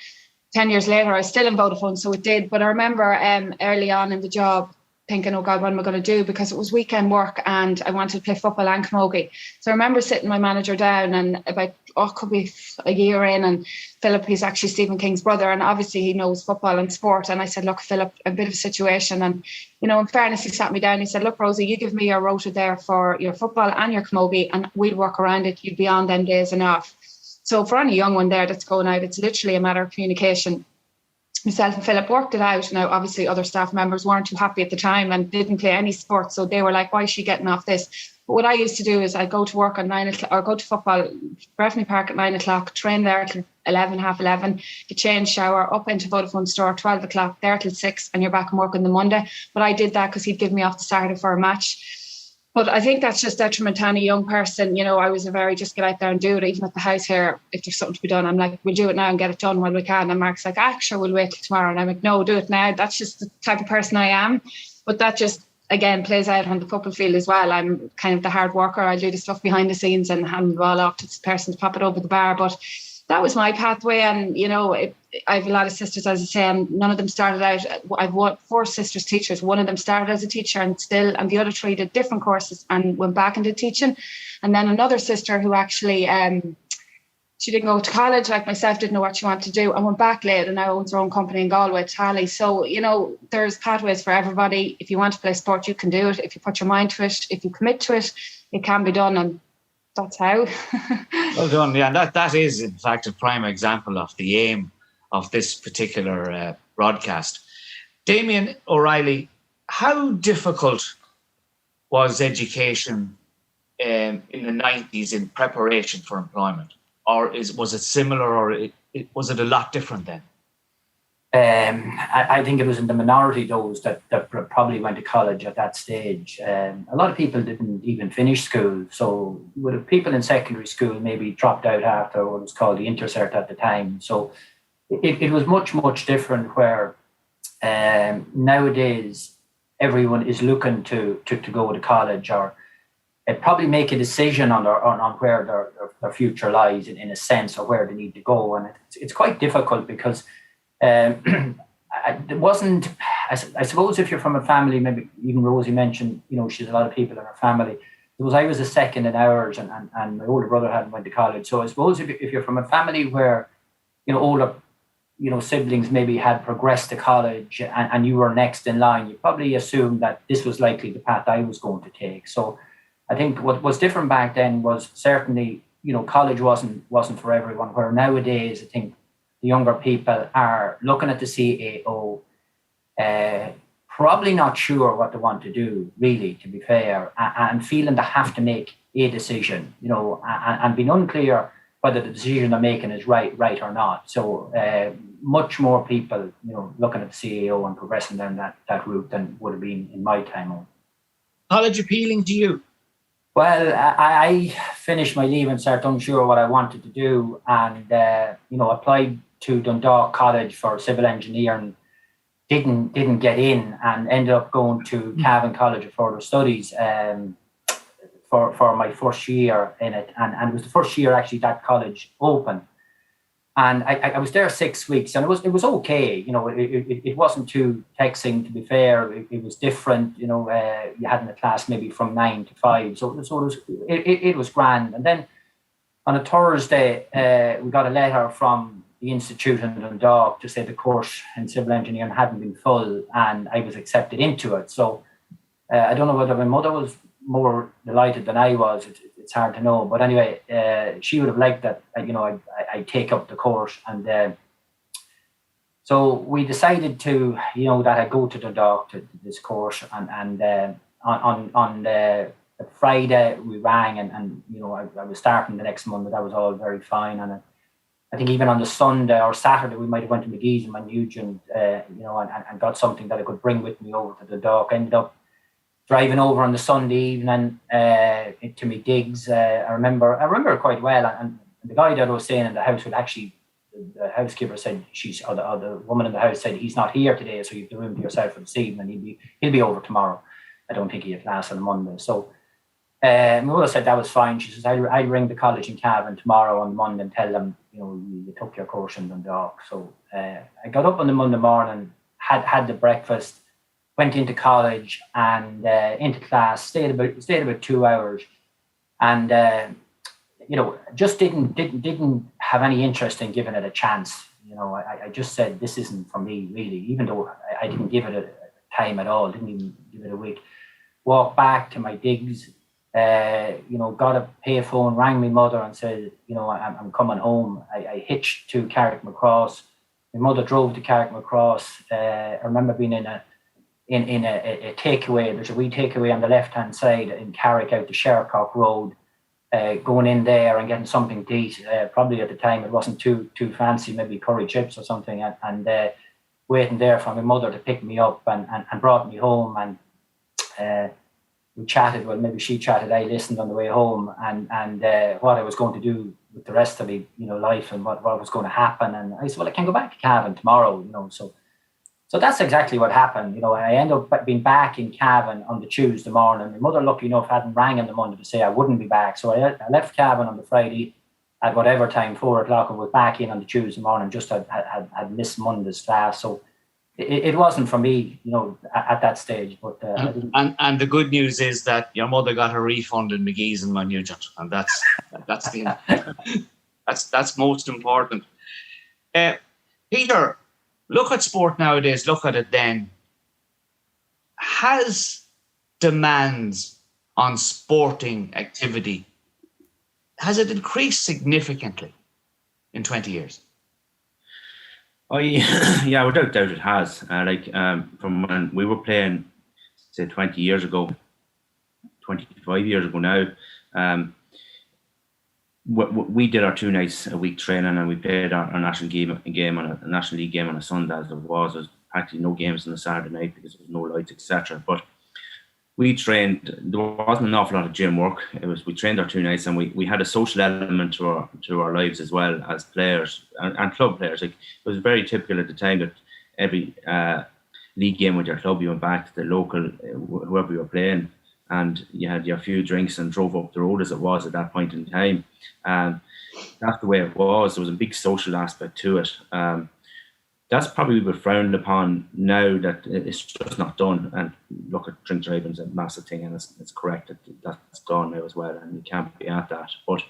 10 years later, I was still in Vodafone. So it did. But I remember early on in the job thinking, oh God, what am I going to do? Because it was weekend work and I wanted to play football and camogie. So I remember sitting my manager down, and about, could be a year in, and Philip, he's actually Stephen King's brother, and obviously he knows football and sport. And I said, look, Philip, a bit of a situation. And, in fairness, he sat me down. He said, look, Rosie, you give me your rota there for your football and your camogie, and we'll work around it. You'd be on them days and off. So for any young one there that's going out, it's literally a matter of communication. Myself and Philip worked it out. Now, obviously, other staff members weren't too happy at the time and didn't play any sport. So they were like, why is she getting off this? But what I used to do is I'd go to work at 9 o'clock, or go to football, Breffney Park at 9 o'clock, train there till 11, half 11, to change, shower, up into Vodafone store, 12 o'clock, there till 6, and you're back and work on the Monday. But I did that because he'd give me off the Saturday for a match. But I think that's just detriment to any young person. I was a very just get out there and do it. Even at the house here, if there's something to be done, I'm like, we'll do it now and get it done while we can. And Mark's like, sure, we'll wait till tomorrow. And I'm like, no, do it now. That's just the type of person I am. But that just, again, plays out on the football field as well. I'm kind of the hard worker. I do the stuff behind the scenes and hand the ball off to this person to pop it over the bar. But that was my pathway. And, I have a lot of sisters, as I say, and none of them started out. I've 4 sisters teachers. One of them started as a teacher and the other 3 did different courses and went back into teaching. And then another sister who actually, she didn't go to college like myself, didn't know what she wanted to do, and went back late and now owns her own company in Galway, Tally. So, there's pathways for everybody. If you want to play sport, you can do it. If you put your mind to it, if you commit to it, it can be done. And that's how. Well done. Yeah, that is, in fact, a prime example of the aim of this particular broadcast. Damian O'Reilly, how difficult was education in the 90s in preparation for employment? Or was it similar, or was it a lot different then? I think it was in the minority those that probably went to college at that stage. A lot of people didn't even finish school. So with people in secondary school maybe dropped out after what was called the intercert at the time. So it was much, much different, where nowadays everyone is looking to go to college, or probably make a decision on where their future lies in a sense, or where they need to go. And it's quite difficult because it wasn't, I suppose if you're from a family, maybe even Rosie mentioned, she's a lot of people in her family. I was a second in ours, and my older brother hadn't went to college. So I suppose if you're from a family where, older, siblings maybe had progressed to college and you were next in line, you probably assumed that this was likely the path I was going to take. So I think what was different back then was certainly, college wasn't for everyone, where nowadays I think the younger people are looking at the CAO, probably not sure what they want to do, really, to be fair, and feeling they have to make a decision, and being unclear whether the decision they're making is right or not. So much more people, looking at the CAO and progressing down that route than would have been in my time. College appealing to you? Well, I finished my leave and started unsure what I wanted to do, and applied to Dundalk College for civil engineering, didn't get in, and ended up going to Cavan College of Further Studies for my first year in it, and it was the first year actually that college opened. And I was there 6 weeks, and it was okay. You know, it wasn't too taxing, to be fair. It was different. You know, you had in the class maybe from 9 to 5, so it was grand. And then on a Thursday, we got a letter from the Institute in Dundalk to say the course in civil engineering hadn't been full, and I was accepted into it. So I don't know whether my mother was more delighted than I was. It's hard to know, but anyway, she would have liked that. You know, I take up the course, and so we decided to, you know, that I go to Dundalk to this course, and on the Friday we rang, and you know, I was starting the next Monday. That was all very fine, and I think even on the Sunday or Saturday we might have went to McGee's and Nugent, you know, and got something that I could bring with me over to Dundalk. Ended up driving over on the Sunday evening to me digs. I remember it quite well, and the guy that I was staying in the house would actually, the housekeeper said or the woman in the house said, he's not here today, so you have the room to yourself for this evening. He'll be over tomorrow. I don't think he had class on Monday. So my mother said that was fine. She says, I'll ring the college in Cavan tomorrow on Monday and tell them, you know, you took your course in Dundalk. So I got up on the Monday morning, had the breakfast, went into college and into class, stayed about 2 hours, and you know, just didn't have any interest in giving it a chance. You know, I just said, this isn't for me, really, even though I didn't give it a time at all, didn't even give it a week. Walked back to my digs, you know, got a payphone, rang my mother and said, you know, I'm coming home. I hitched to Carrickmacross. My mother drove to Carrickmacross. I remember being in a takeaway. There's a wee takeaway on the left-hand side in Carrick out to Shercock Road. Going in there and getting something to eat. Probably at the time it wasn't too fancy, maybe curry chips or something, and waiting there for my mother to pick me up and brought me home, and we chatted. Well, maybe she chatted, I listened on the way home, and what I was going to do with the rest of the, you know, life, and what was going to happen. And I said, well, I can go back to Cavan tomorrow, you know. So that's exactly what happened. You know, I ended up being back in Cavan on the Tuesday morning. My mother, lucky enough, hadn't rang on the Monday to say I wouldn't be back. So I left Cavan on the Friday at whatever time, 4 o'clock, and was back in on the Tuesday morning. Just had missed Monday's class. So it wasn't for me, you know, at that stage. But and the good news is that your mother got her refund in McGee's and Nugent, and that's that's most important. Peter, look at sport nowadays, look at it then. Has demands on sporting activity, has it increased significantly in 20 years? Oh, yeah, without doubt it has. From when we were playing, say, 20 years ago, 25 years ago now, we did our 2 nights a week training, and we played our national game on a National League game on a Sunday, as there was practically no games on a Saturday night because there was no lights, etc. But we trained. There wasn't an awful lot of gym work. We trained our 2 nights, and we had a social element to our lives as well as players and club players. Like, it was very typical at the time that every league game with your club, you went back to the local whoever you were playing, and you had your few drinks and drove up the road, as it was at that point in time. That's the way it was. There was a big social aspect to it. That's probably a bit frowned upon now, that it's just not done. And look, at drink driving is a massive thing, and it's correct that that's gone now as well, and you can't be at that. But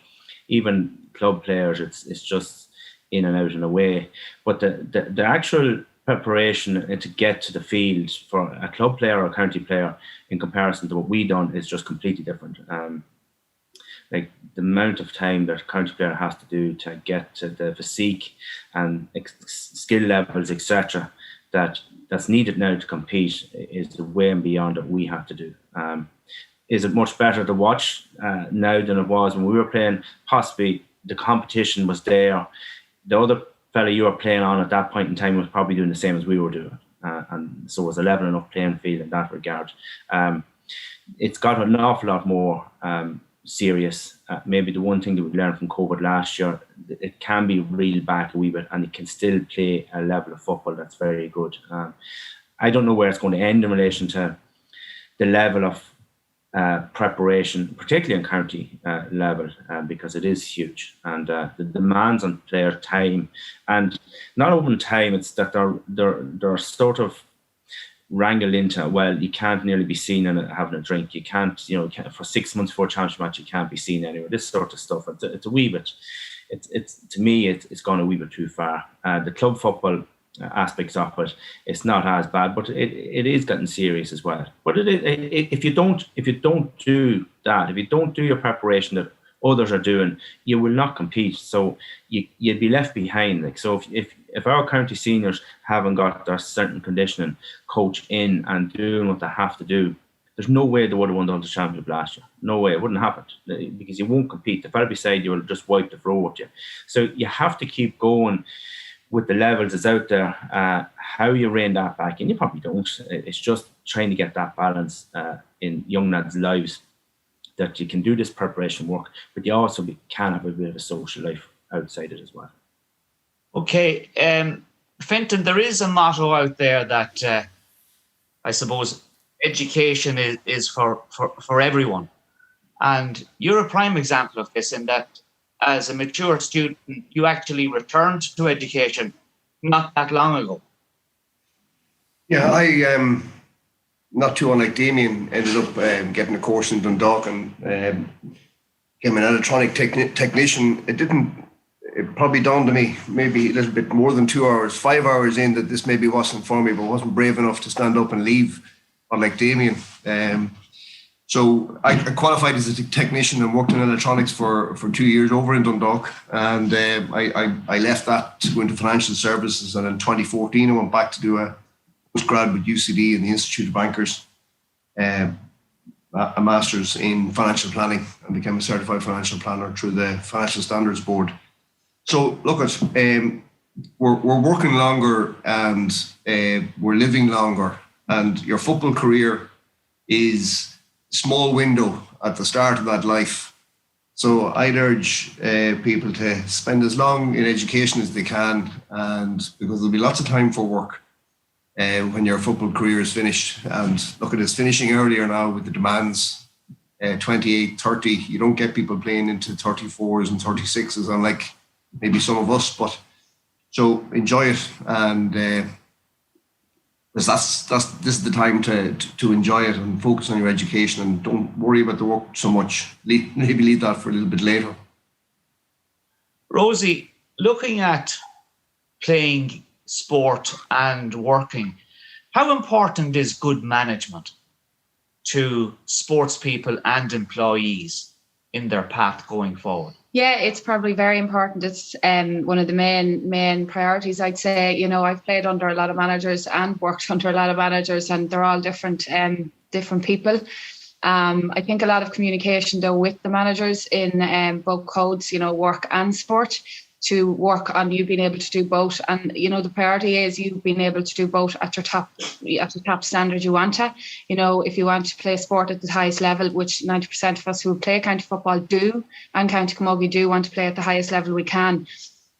even club players, it's just in and out and away. But the actual preparation to get to the field for a club player or a county player in comparison to what we done is just completely different. Like the amount of time that a county player has to do to get to the physique and skill levels, etc., that's needed now to compete is way and beyond what we have to do. Is it much better to watch now than it was when we were playing? Possibly. The competition was there. The other fella you were playing on at that point in time was probably doing the same as we were doing. And so it was a level enough playing field in that regard. It's got an awful lot more serious. Maybe the one thing that we learned from COVID last year, it can be reeled back a wee bit, and it can still play a level of football that's very good. I don't know where it's going to end in relation to the level of preparation, particularly on county level, because it is huge, and the demands on player time, and not only time, it's that they're sort of wrangled into, well, you can't nearly be seen and having a drink. You can't, for 6 months before a championship match, you can't be seen anywhere. This sort of stuff. It's a wee bit. It's to me, it's gone a wee bit too far. The club football aspects of it, it's not as bad, but it is getting serious as well. But if you don't do that, if you don't do your preparation that others are doing, you will not compete. So you'd be left behind. Like, so if our county seniors haven't got their certain conditioning coach in and doing what they have to do, there's no way they would have won the championship last year. No way, it wouldn't happen, because you won't compete. The fella beside you will just wipe the floor with you. So you have to keep going with the levels that's out there. How you rein that back, and you probably don't. It's just trying to get that balance in young lads' lives, that you can do this preparation work, but you also can have a bit of a social life outside it as well. Okay, Finton, there is a motto out there that I suppose education is for everyone. And you're a prime example of this, in that as a mature student, you actually returned to education not that long ago. Yeah, I not too unlike Damian, ended up getting a course in Dundalk and became an electronic technician. It probably dawned on me maybe a little bit more than 2 hours, 5 hours in, that this maybe wasn't for me, but wasn't brave enough to stand up and leave, unlike Damian. So I qualified as a technician and worked in electronics for 2 years over in Dundalk. And I left that to go into financial services. And in 2014, I went back to do a postgrad with UCD in the Institute of Bankers, a master's in financial planning, and became a certified financial planner through the Financial Standards Board. So look, we're working longer and we're living longer, and your football career is a small window at the start of that life. So I'd urge people to spend as long in education as they can, and because there'll be lots of time for work when your football career is finished. And look, it's finishing earlier now with the demands, 28, 30. You don't get people playing into 34s and 36s, unlike maybe some of us. But so enjoy it, and this is the time to enjoy it and focus on your education, and don't worry about the work so much. Maybe leave that for a little bit later. Rosie, looking at playing sport and working, how important is good management to sports people and employees in their path going forward? Yeah, it's probably very important. It's one of the main priorities, I'd say. You know, I've played under a lot of managers and worked under a lot of managers, and they're all different people. I think a lot of communication though with the managers in both codes, you know, work and sport, to work on you being able to do both. And, you know, the priority is you being able to do both at the top standard you want to. You know, if you want to play sport at the highest level, which 90% of us who play county football do, and County Camogie do want to play at the highest level we can.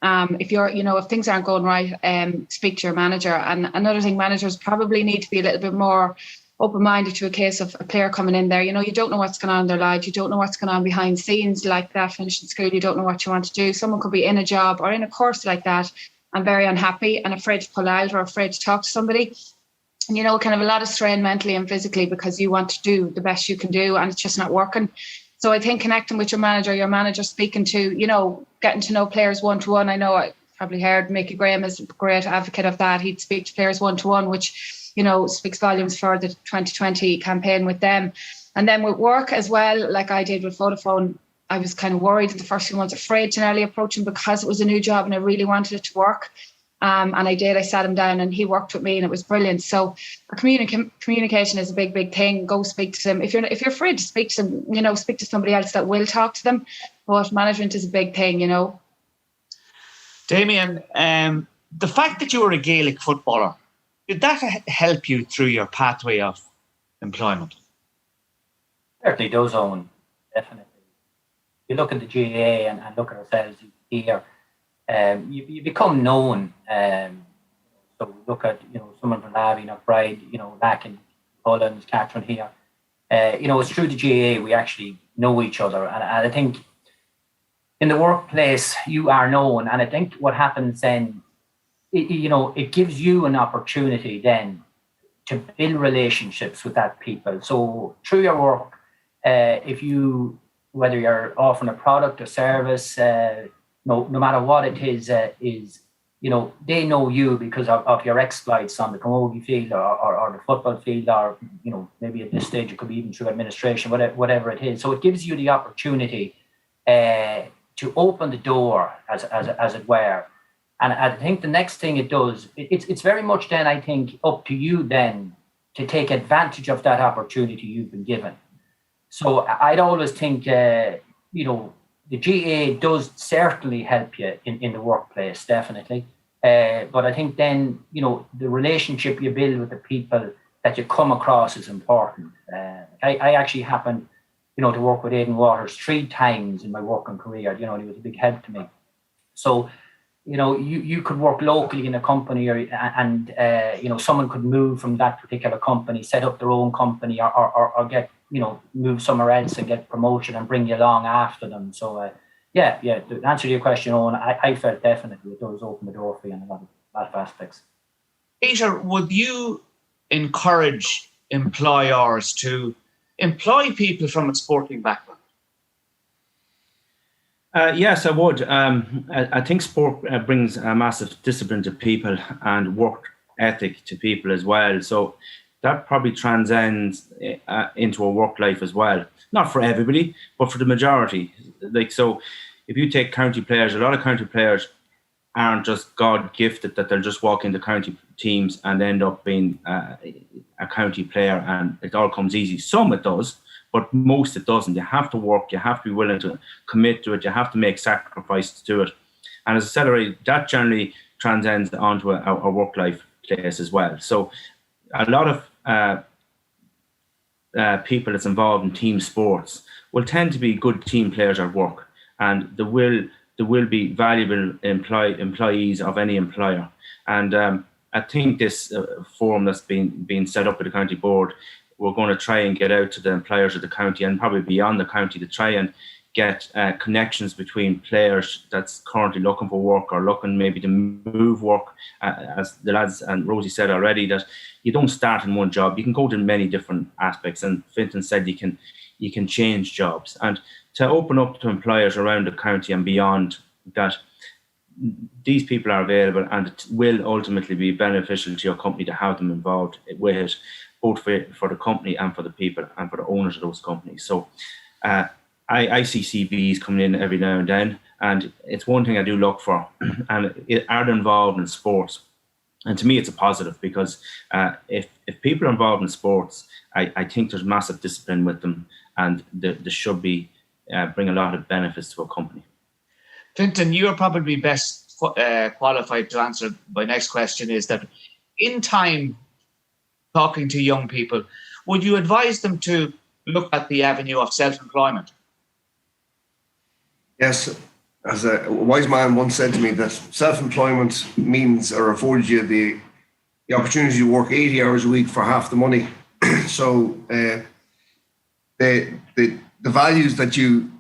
If things aren't going right, speak to your manager. And another thing, managers probably need to be a little bit more open-minded to a case of a player coming in there. You know, you don't know what's going on in their lives. You don't know what's going on behind scenes like that. Finishing school, you don't know what you want to do. Someone could be in a job or in a course like that and very unhappy and afraid to pull out or afraid to talk to somebody. And, you know, kind of a lot of strain mentally and physically because you want to do the best you can do and it's just not working. So I think connecting with your manager speaking to, you know, getting to know players one-to-one. I know I probably heard Mickey Graham is a great advocate of that. He'd speak to players one-to-one, which, you know, speaks volumes for the 2020 campaign with them. And then with work as well, like I did with Vodafone, I was kind of worried in the first few months, afraid to nearly approach him because it was a new job and I really wanted it to work. And I did. I sat him down and he worked with me and it was brilliant. So communication is a big thing. Go speak to them. If you're afraid to speak to them, you know, speak to somebody else that will talk to them. But management is a big thing, you know. Damian, the fact that you were a Gaelic footballer, did that help you through your pathway of employment? Certainly does, Owen. Definitely. You look at the GAA and look at ourselves here. you become known. So look at, someone from Lavi, Mcbride, Lacken, Collins, Catherine here. It's through the GAA we actually know each other. And I think in the workplace you are known. And I think what happens then, it gives you an opportunity then to build relationships with that people. So through your work, whether you're offering a product or service, no matter what it is, they know you because of your exploits on the camogie field or the football field, or maybe at this stage it could be even through administration, whatever it is. So it gives you the opportunity to open the door, as it were. And I think the next thing it does, it's very much then, I think, up to you then to take advantage of that opportunity you've been given. So I'd always think, the GAA does certainly help you in the workplace, definitely. But I think then, the relationship you build with the people that you come across is important. I actually happened, to work with Aidan Waters 3 times in my working career. He was a big help to me. So, you could work locally in a company and someone could move from that particular company, set up their own company or get, move somewhere else and get promotion and bring you along after them. So, to answer your question, Owen, I felt definitely it does open the door for you in a lot of aspects. Peter, would you encourage employers to employ people from a sporting background? Yes, I would. I think sport brings a massive discipline to people and work ethic to people as well. So that probably transcends into a work life as well. Not for everybody, but for the majority. So if you take county players, a lot of county players aren't just God gifted that they'll just walk into county teams and end up being a county player and it all comes easy. Some it does, but most it doesn't. You have to work, you have to be willing to commit to it, you have to make sacrifices to do it. And as I said already, that generally transcends onto a work life place as well. So a lot of people that's involved in team sports will tend to be good team players at work, and there will be valuable employees of any employer. And I think this forum that's been set up with the county board, we're going to try and get out to the employers of the county and probably beyond the county to try and get connections between players that's currently looking for work or looking maybe to move work. As the lads and Rosie said already, that you don't start in one job. You can go to many different aspects. And Finton said you can change jobs. And to open up to employers around the county and beyond, that these people are available and it will ultimately be beneficial to your company to have them involved with it, both for the company and for the people and for the owners of those companies. So I see CVs coming in every now and then, and it's one thing I do look for, and are they involved in sports? And to me, it's a positive because if people are involved in sports, I think there's massive discipline with them, and there should be bring a lot of benefits to a company. Finton, you are probably best qualified to answer. My next question is that in time, talking to young people, would you advise them to look at the avenue of self-employment? Yes, as a wise man once said to me, that self-employment means or affords you the opportunity to work 80 hours a week for half the money. So the values that you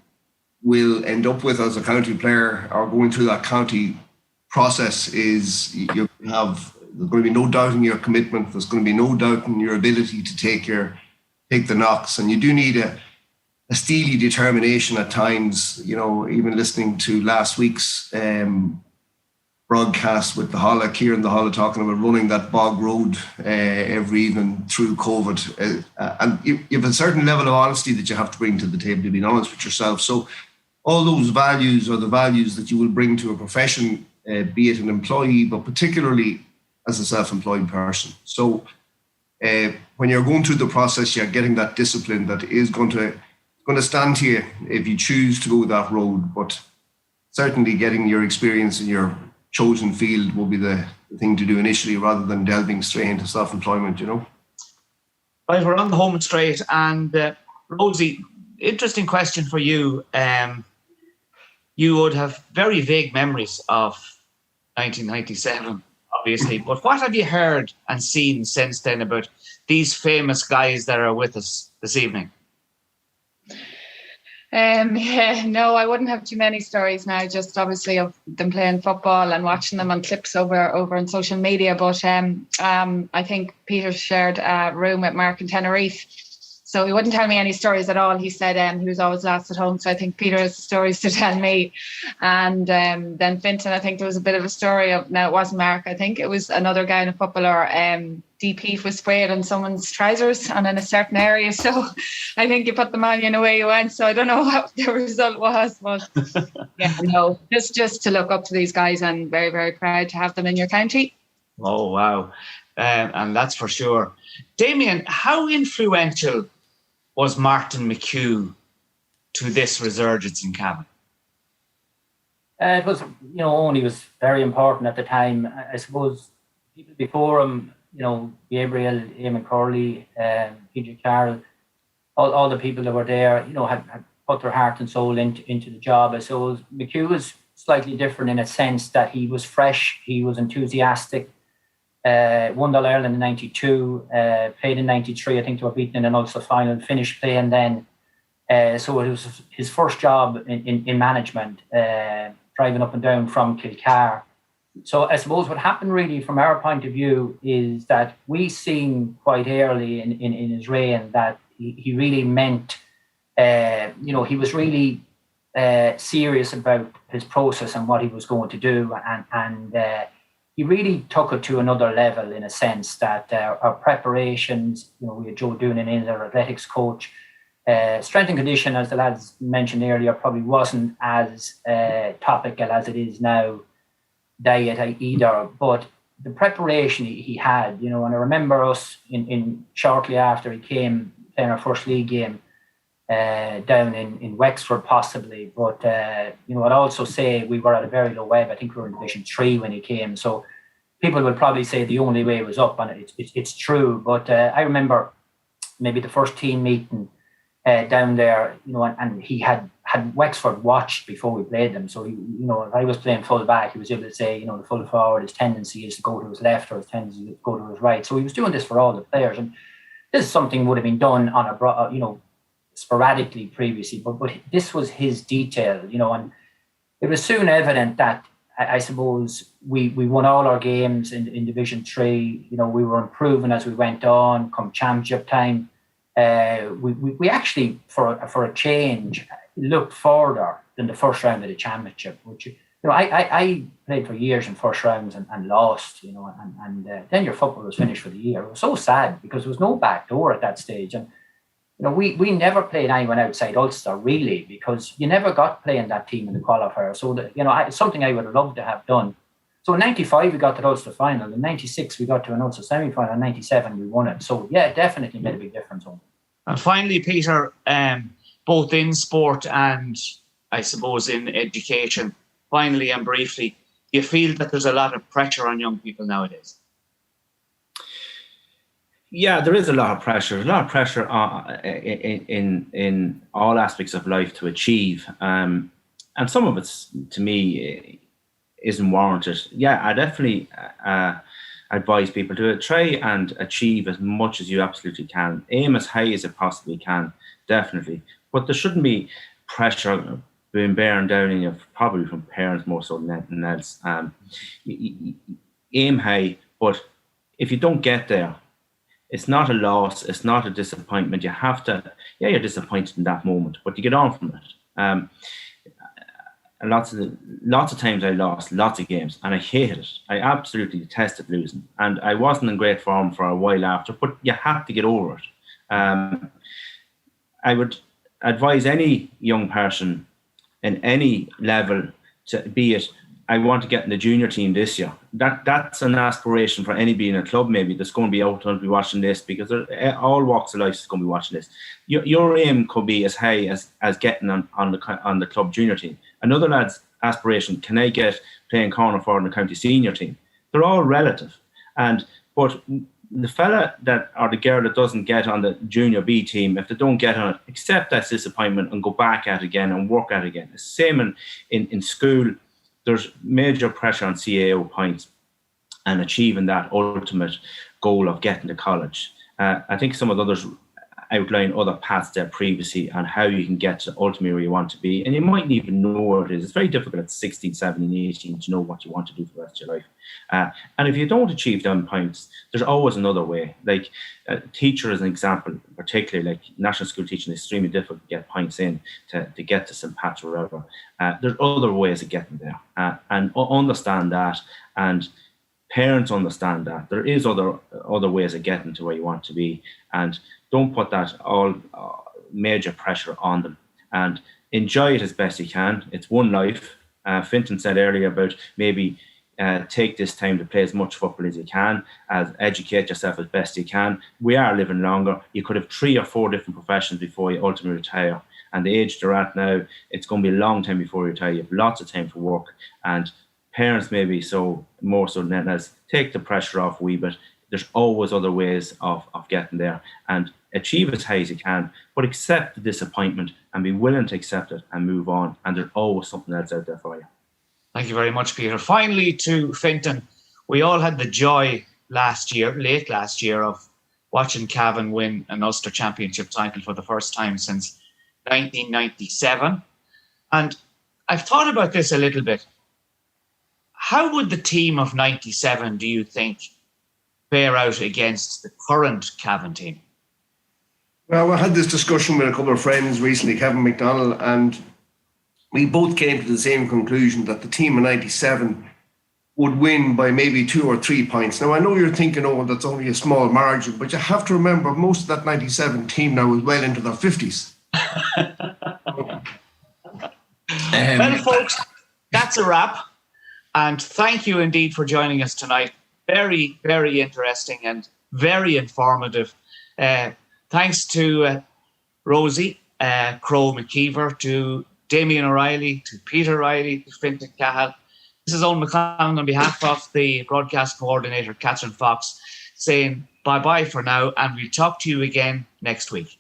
will end up with as a county player or going through that county process is there's going to be no doubt in your commitment. There's going to be no doubt in your ability to take the knocks, and you do need a steely determination at times. Even listening to last week's broadcast with Kieran the Holla talking about running that bog road every evening through COVID, and you have a certain level of honesty that you have to bring to the table, to be honest with yourself. So all those values are the values that you will bring to a profession, be it an employee, but particularly as a self-employed person. So when you're going through the process, you're getting that discipline that is going to stand to you if you choose to go that road. But certainly getting your experience in your chosen field will be the thing to do initially, rather than delving straight into self-employment, Right, we're on the home straight. And Rosie, interesting question for you. you would have very vague memories of 1997, obviously. But what have you heard and seen since then about these famous guys that are with us this evening? No, I wouldn't have too many stories now, just obviously of them playing football and watching them on clips over on social media. But I think Peter shared a room with Mark in Tenerife, so he wouldn't tell me any stories at all. He said he was always last at home, so I think Peter has stories to tell me. And then Finton, I think there was a bit of a story of, now it wasn't Mark, I think it was another guy in a footballer, DP was sprayed on someone's trousers and in a certain area, so I think you put them on and away you went. So I don't know what the result was, but yeah, no, just to look up to these guys, and very, very proud to have them in your county. Oh wow, and that's for sure. Damian, how influential was Martin McHugh to this resurgence in Cavan? It was, he was very important at the time. I suppose people before him, Gabriel, Eamon Corley, PJ Carroll, all the people that were there, had put their heart and soul into the job. I suppose McHugh was slightly different in a sense that he was fresh, he was enthusiastic. Won the Ireland in 92, played in 93. I think they were beaten in an Ulster final, finished playing then. So it was his first job in management, driving up and down from Kilcar. So I suppose what happened really from our point of view is that we seen quite early in his reign that he really meant, he was really serious about his process and what he was going to do, and he really took it to another level in a sense that our preparations, we had Joe Doonan in as our athletics coach. Strength and condition, as the lads mentioned earlier, probably wasn't as topical as it is now, diet either, but the preparation he had, and I remember us in shortly after he came playing our first league game down in Wexford possibly, but I'd also say we were at a very low ebb. I think we were in Division 3 when he came, so people would probably say the only way was up, and it's true, but I remember maybe the first team meeting down there, and he had Wexford watched before we played them. So, if I was playing full back, he was able to say, the full forward, his tendency is to go to his left or his tendency to go to his right. So he was doing this for all the players. And this is something would have been done on sporadically previously, but this was his detail, and it was soon evident that I suppose we won all our games in Division 3. We were improving as we went on. Come championship time, we actually, for a change, looked further than the first round of the championship, which I played for years in first rounds and lost, and then your football was finished for the year. It was so sad because there was no back door at that stage, and we never played anyone outside Ulster really, because you never got playing that team in the qualifier. So it's something I would have loved to have done. So in 95 we got to the Ulster final. In 96 we got to an Ulster semi-final. In 97 we won it. So yeah, it definitely made a big difference. And finally, Peter, both in sport and I suppose in education, finally and briefly, do you feel that there's a lot of pressure on young people nowadays? Yeah, there is a lot of pressure. There's a lot of pressure in all aspects of life to achieve, and some of it's, to me, isn't warranted. Yeah, I definitely advise people to try and achieve as much as you absolutely can. Aim as high as you possibly can, definitely. But there shouldn't be pressure being bearing down on you, probably from parents more so than anything else. Aim high, but if you don't get there, it's not a loss, it's not a disappointment. You have to, you're disappointed in that moment, but you get on from it. And lots of times I lost lots of games and I hated it. I absolutely detested losing, and I wasn't in great form for a while after, but you have to get over it. I would advise any young person in any level to be it, I want to get in the junior team this year. That's an aspiration for anybody in a club maybe that's going to be out and be watching this, because all walks of life is going to be watching this. Your aim could be as high as getting on the club junior team. Another lad's aspiration, can I get playing corner forward in the county senior team? They're all relative, but the fella that or the girl that doesn't get on the junior B team, if they don't get on it, accept that disappointment and go back at it again and work at it again. The same in school. There's major pressure on CAO points and achieving that ultimate goal of getting to college. I think some of the others outline other paths there previously and how you can get to ultimately where you want to be. And you mightn't even know what it is. It's very difficult at 16, 17, 18 to know what you want to do for the rest of your life. And if you don't achieve them points, there's always another way. Like a teacher as an example, particularly like national school teaching, is extremely difficult to get points in to get to St. Pat's or wherever. There's other ways of getting there. And understand that, and parents understand that. There is other ways of getting to where you want to be. And don't put that all major pressure on them, and enjoy it as best you can. It's one life. Finton said earlier about maybe take this time to play as much football as you can, as educate yourself as best you can. We are living longer. You could have 3 or 4 different professions before you ultimately retire. And the age they're at now, it's going to be a long time before you retire. You have lots of time for work. And parents maybe more so than us, take the pressure off a wee bit. There's always other ways of getting there, and achieve as high as you can, but accept the disappointment and be willing to accept it and move on. And there's always something else out there for you. Thank you very much, Peter. Finally, to Finton, we all had the joy late last year, of watching Cavan win an Ulster Championship title for the first time since 1997. And I've thought about this a little bit. How would the team of 97, do you think, bear out against the current Cavan team? Well, I had this discussion with a couple of friends recently, Kevin McDonald, and we both came to the same conclusion that the team of 97 would win by maybe 2 or 3 points. Now, I know you're thinking, oh, that's only a small margin, but you have to remember most of that 97 team now is well into their 50s. Well, folks, that's a wrap. And thank you indeed for joining us tonight. Very, very interesting and very informative. Thanks to Rosie Crow McKeever, to Damian O'Reilly, to Peter Reilly, to Finton Calhoun. This is Owen McConnell on behalf of the broadcast coordinator, Catherine Fox, saying bye-bye for now, and we'll talk to you again next week.